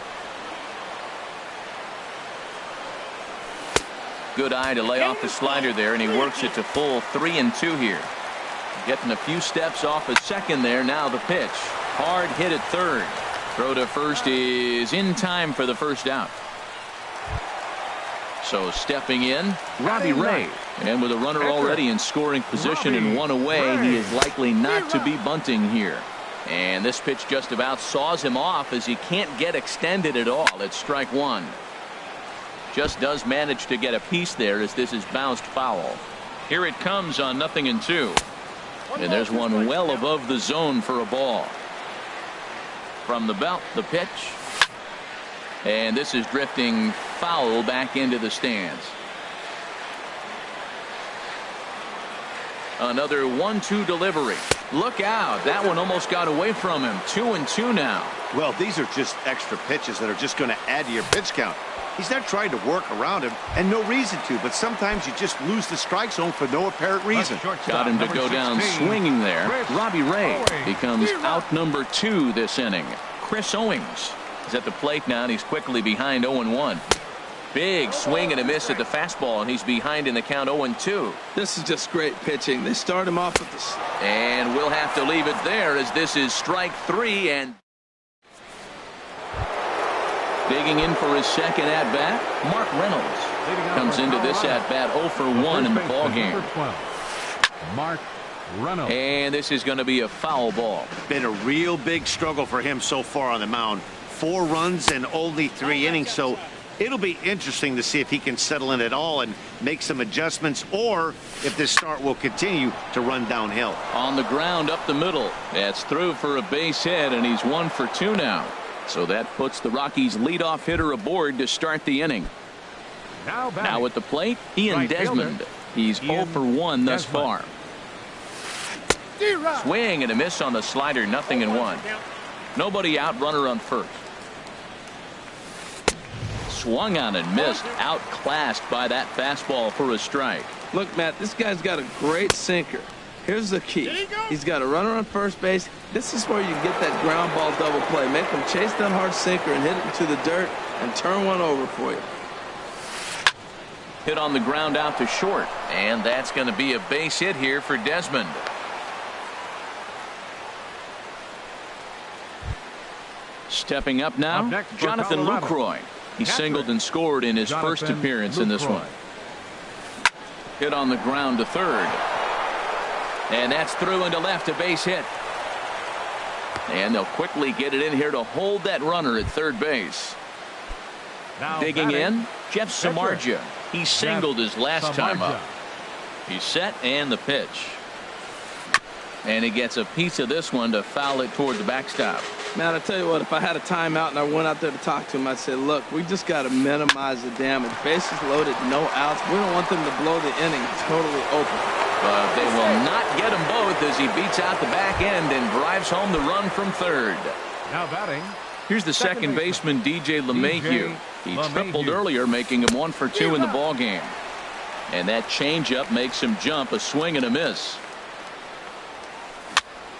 Good eye to lay off the slider there, and he works it to full 3-2 here. Getting a few steps off at second there. Now the pitch. Hard hit at third. Throw to first is in time for the first out. So stepping in, Robbie Ray. And with a runner already in scoring position and one away, he is likely not to be bunting here. And this pitch just about saws him off as he can't get extended at all. It's strike 1. Just does manage to get a piece there as this is bounced foul. Here it comes on 0-2. And there's one well above the zone for a ball. From the belt, the pitch. And this is drifting foul back into the stands. Another 1-2 delivery. Look out. That one almost got away from him. 2-2 now. Well, these are just extra pitches that are just going to add to your pitch count. He's not trying to work around him, and no reason to, but sometimes you just lose the strike zone for no apparent reason. Got him to go down swinging there. Robbie Ray becomes out number 2 this inning. Chris Owings is at the plate now, and he's quickly behind 0-1. Big swing and a miss at the fastball, and he's behind in the count 0-2. This is just great pitching. They start him off with this. And we'll have to leave it there as this is strike 3. And digging in for his second at-bat, Mark Reynolds comes into this at-bat 0 for 1 in the ballgame. Mark Reynolds. And this is going to be a foul ball. Been a real big struggle for him so far on the mound. 4 runs and only 3 innings, so it'll be interesting to see if he can settle in at all and make some adjustments, or if this start will continue to run downhill. On the ground up the middle. That's through for a base hit, and he's 1 for 2 now. So that puts the Rockies leadoff hitter aboard to start the inning. Now at the plate, Ian Desmond. He's 0 for 1 thus far. Swing and a miss on the slider. 0-1. Nobody out. Runner on first. Swung on and missed. Outclassed by that fastball for a strike. Look, Matt, this guy's got a great sinker. Here's the key. He's got a runner on first base. This is where you get that ground ball double play. Make him chase that hard sinker and hit it into the dirt and turn one over for you. Hit on the ground out to short. And that's going to be a base hit here for Desmond. Stepping up now, Jonathan Lucroy. He singled and scored in his first appearance in this one. Hit on the ground to third. And that's through into left, a base hit. And they'll quickly get it in here to hold that runner at third base. Digging in, Jeff Samardzija. He singled his last time up. He's set and the pitch. And he gets a piece of this one to foul it toward the backstop. Man, I tell you what, if I had a timeout and I went out there to talk to him, I'd say, look, we just got to minimize the damage. Bases loaded, no outs. We don't want them to blow the inning totally open. But they will not get him both as he beats out the back end and drives home the run from third. Now batting. Here's the second baseman, DJ LeMahieu. He tripled earlier, making him 1 for 2 in the ball game. And that changeup makes him jump, a swing and a miss.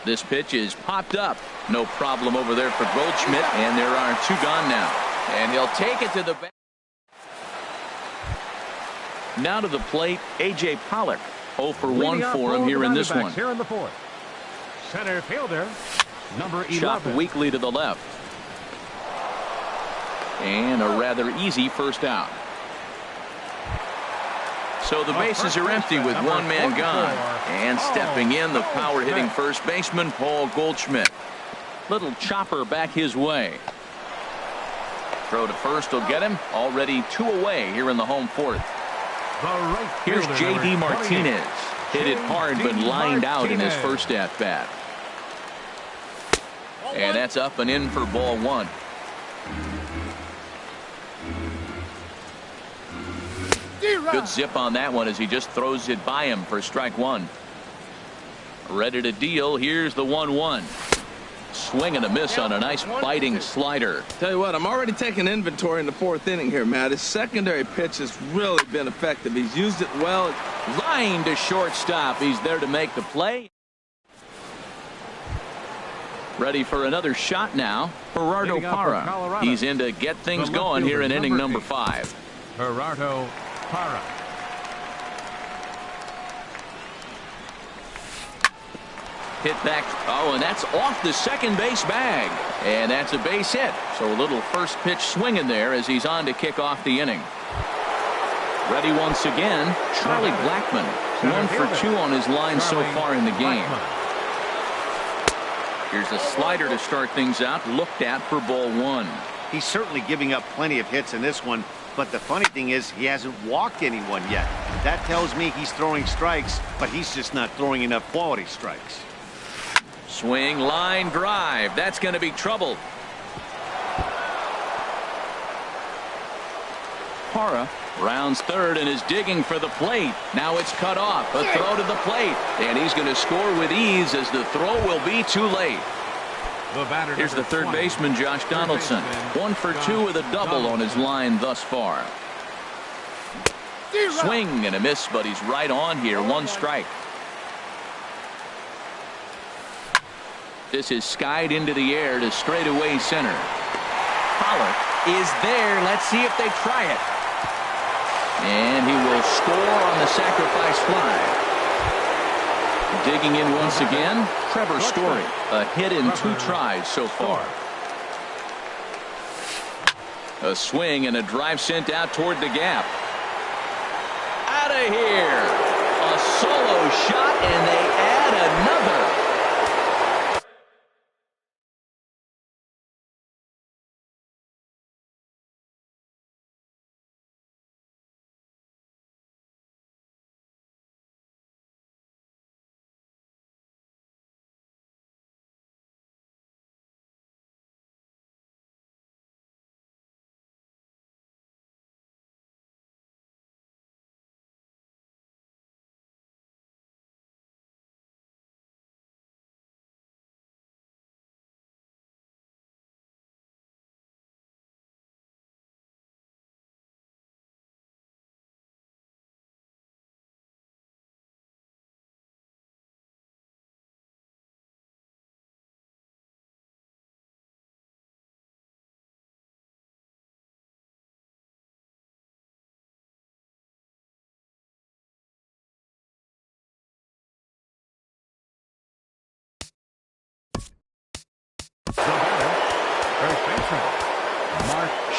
This pitch is popped up. No problem over there for Goldschmidt, and there are 2 gone now. And he'll take it to the back. Now to the plate, A.J. Pollock. 0 for 1 for him here in this one. Here in the fourth. Center fielder, number 11. Chopped weakly to the left. And a rather easy first out. So the bases are empty with 1 man gone. And stepping in, the power-hitting first baseman, Paul Goldschmidt. Little chopper back his way. Throw to first will get him. Already 2 away here in the home fourth. Here's J.D. Martinez. Hit it hard but lined out in his first at-bat. And that's up and in for ball 1. Good zip on that one as he just throws it by him for strike 1. Ready to deal. Here's the 1-1. Swing and a miss on a nice biting slider. Tell you what, I'm already taking inventory in the 4th inning here, Matt. His secondary pitch has really been effective. He's used it well. Line to shortstop. He's there to make the play. Ready for another shot now. Gerardo Parra. He's in to get things going here in inning number 5. Gerardo Parra. Hit back. Oh, and that's off the second base bag. And that's a base hit. So a little first pitch swing in there as he's on to kick off the inning. Ready once again, Charlie Blackmon. 1 for 2 on his line so far in the game. Here's a slider to start things out. Looked at for ball 1. He's certainly giving up plenty of hits in this one. But the funny thing is he hasn't walked anyone yet. That tells me he's throwing strikes, but he's just not throwing enough quality strikes. Swing, line, drive. That's going to be trouble. Parra rounds third and is digging for the plate. Now it's cut off. A throw to the plate. And he's going to score with ease as the throw will be too late. Here's the third baseman, Josh Donaldson. 1 for 2 with a double on his line thus far. Swing and a miss, but he's right on here. 1 strike. This is skied into the air to straightaway center. Pollock is there. Let's see if they try it. And he will score on the sacrifice fly. Digging in once again, Trevor Story. A hit in 2 tries so far. A swing and a drive sent out toward the gap. Out of here. A solo shot, and they add another.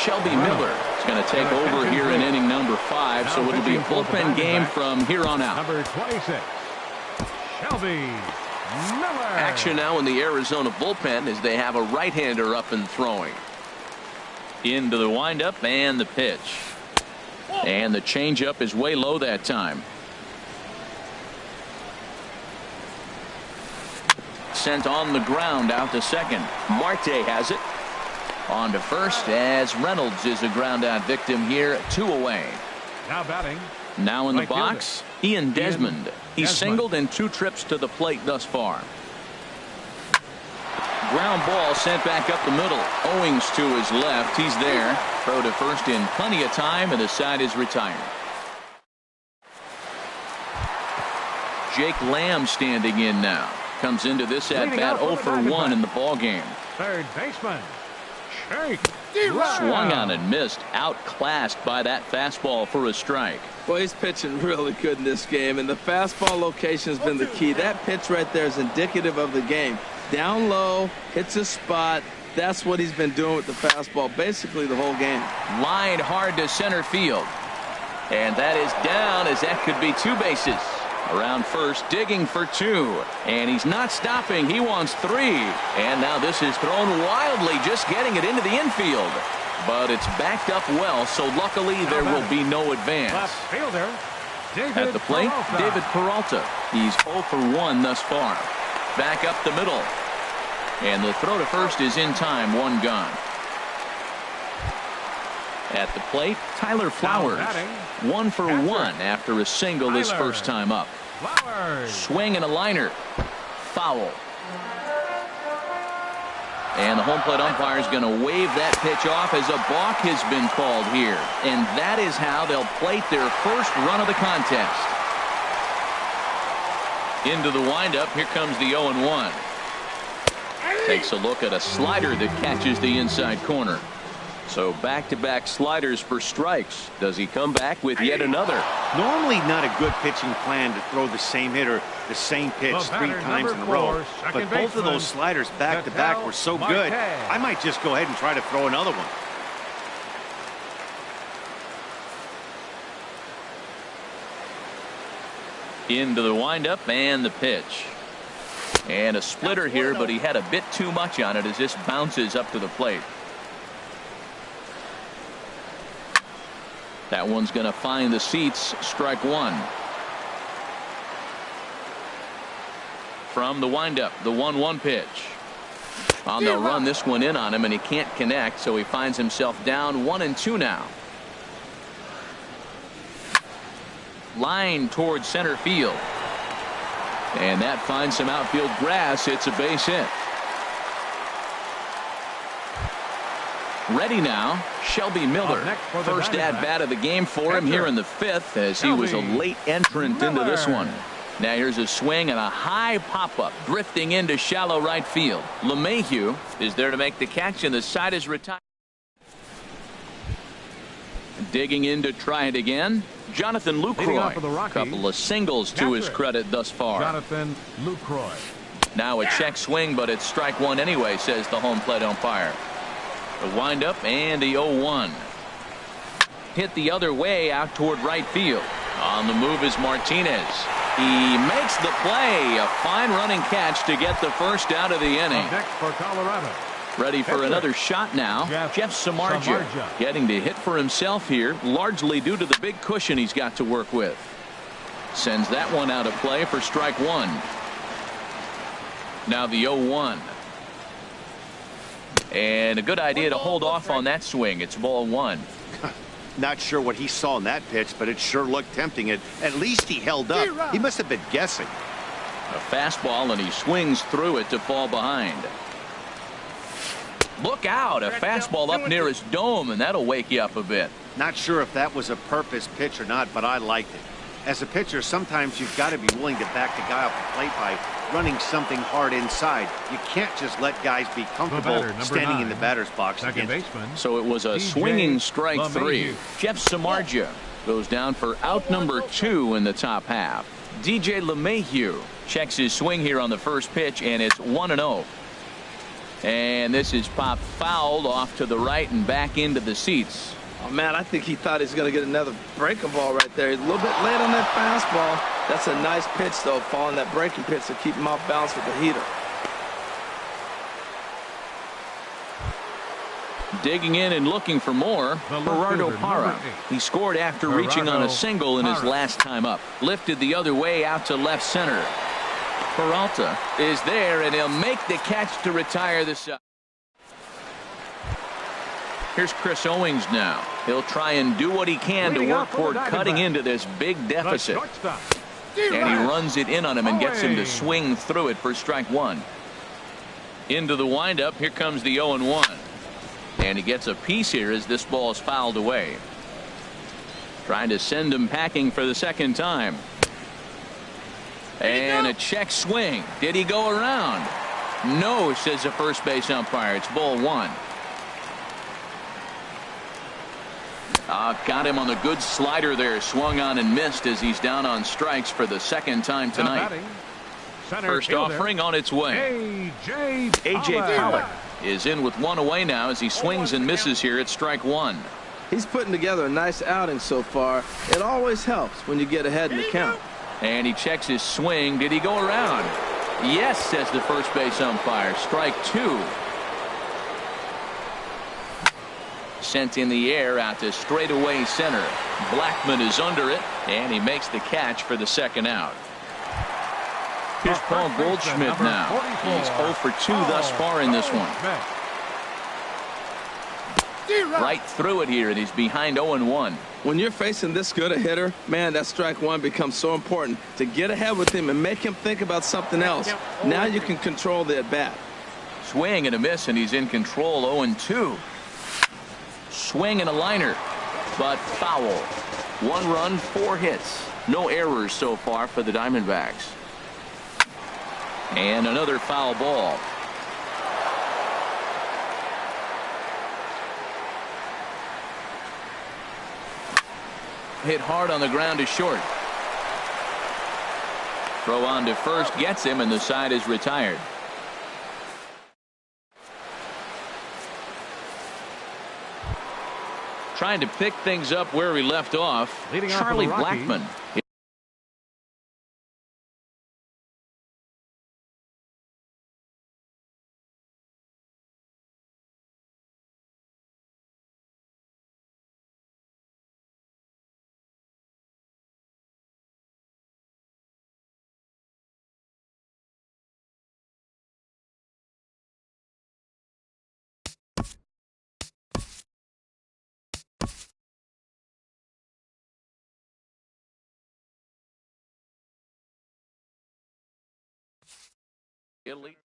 Shelby Miller is going to take over here in inning number 5, so it'll be a bullpen game from here on out. Number 26, Shelby Miller. Action now in the Arizona bullpen as they have a right-hander up and throwing. Into the windup and the pitch. And the changeup is way low that time. sent on the ground out to second. Marte has it. On to first as Reynolds is a ground out victim here. 2 away. Now batting. Now in the Right box, Ian Desmond. He's singled in 2 trips to the plate thus far. Ground ball sent back up the middle. Owings to his left. He's there. Throw to first in plenty of time, and the side is retired. Jake Lamb standing in now. Comes into this at bat 0 for 1 in the ball game. Third baseman. Jake. Swung on and missed. Outclassed by that fastball for a strike. Well, he's pitching really good in this game, and the fastball location has been the key. That pitch right there is indicative of the game. Down low, hits a spot. That's what he's been doing with the fastball basically the whole game. Line hard to center field. And that is down, as that could be 2 bases. Around first, digging for 2. And he's not stopping. He wants 3. And now this is thrown wildly, just getting it into the infield. But it's backed up well, so luckily there will be no advance. Left fielder. At the plate, David Peralta. He's 0 for 1 thus far. Back up the middle. And the throw to first is in time. 1 gone. At the plate, Tyler Flowers. 1 for 1 after a single his first time up. Swing and a liner. Foul. And the home plate umpire is going to wave that pitch off as a balk has been called here. And that is how they'll plate their first run of the contest. Into the windup. Here comes the 0-1. Takes a look at a slider that catches the inside corner. So back-to-back sliders for strikes. Does he come back with yet another? Normally not a good pitching plan to throw the same hitter the same pitch 3 times in a row. But both of those sliders back-to-back were so good, I might just go ahead and try to throw another one. Into the windup and the pitch. And a splitter here, but he had a bit too much on it as this bounces up to the plate. That one's going to find the seats. Strike 1. From the windup, the 1-1 pitch. Well, they'll run this one in on him, and he can't connect, so he finds himself down 1-2 now. Line towards center field. And that finds some outfield grass. It's a base hit. Ready now, Shelby Miller. First at-bat of the game for him here in the 5th, as he was a late entrant into this one. Now here's a swing and a high pop-up, drifting into shallow right field. LeMahieu is there to make the catch, and the side is retired. Digging in to try it again, Jonathan Lucroy. Couple of singles to his credit thus far. Jonathan Lucroy. Now a check swing, but it's strike 1 anyway, says the home plate umpire. The windup and the 0-1. Hit the other way out toward right field. On the move is Martinez. He makes the play. A fine running catch to get the first out of the inning. Next for Colorado. Ready for another shot now. Jeff Samardzija getting to hit for himself here, largely due to the big cushion he's got to work with. Sends that one out of play for strike 1. Now the 0-1. And a good idea to hold off on that swing. It's ball 1. Not sure what he saw in that pitch, but it sure looked tempting. At least he held up. He must have been guessing. A fastball, and he swings through it to fall behind. Look out, a fastball up near his dome, and that'll wake you up a bit. Not sure if that was a purpose pitch or not, but I liked it. As a pitcher, sometimes you've got to be willing to back the guy off the plate by running something hard inside. You can't just let guys be comfortable standing in the batter's box against. So it was a swinging strike 3. Jeff Samardzija goes down for out number 2 in the top half. DJ LeMahieu checks his swing here on the first pitch, and it's 1-0. And this is popped fouled off to the right and back into the seats. Oh, man, I think he thought he was going to get another breaking ball right there. He's a little bit late on that fastball. That's a nice pitch, though, following that breaking pitch to keep him off balance with the heater. Digging in and looking for more, Gerardo Parra. He scored after reaching on a single in his last time up. Lifted the other way out to left center. Peralta is there, and he'll make the catch to retire the side. Here's Chris Owings now. He'll try and do what he can to work toward cutting into this big deficit. And he runs it in on him and gets him to swing through it for strike one. Into the windup. Here comes the 0-1. And he gets a piece here as this ball is fouled away. Trying to send him packing for the second time. And a check swing. Did he go around? No, says the first base umpire. It's ball one. Got him on the good slider there. Swung on and missed as he's down on strikes for the second time tonight. First offering on its way. A.J. Pollock is in with one away now as he swings and misses here at strike one. He's putting together a nice outing so far. It always helps when you get ahead in the count. And he checks his swing. Did he go around? Yes, says the first base umpire. Strike two. Sent in the air out to straightaway center. Blackman is under it, and he makes the catch for the second out. Here's Paul Goldschmidt now. He's 0 for 2 thus far in this one. Right through it here, and he's behind 0-1. When you're facing this good a hitter, man, that strike one becomes so important to get ahead with him and make him think about something else. Now you can control the at-bat. Swing and a miss, and he's in control. 0-2. Swing and a liner, but foul. 1 run, 4 hits. No errors so far for the Diamondbacks. And another foul ball. Hit hard on the ground to short. Throw on to first gets him, and the side is retired. Trying to pick things up where we left off. Charlie Blackman. Elite.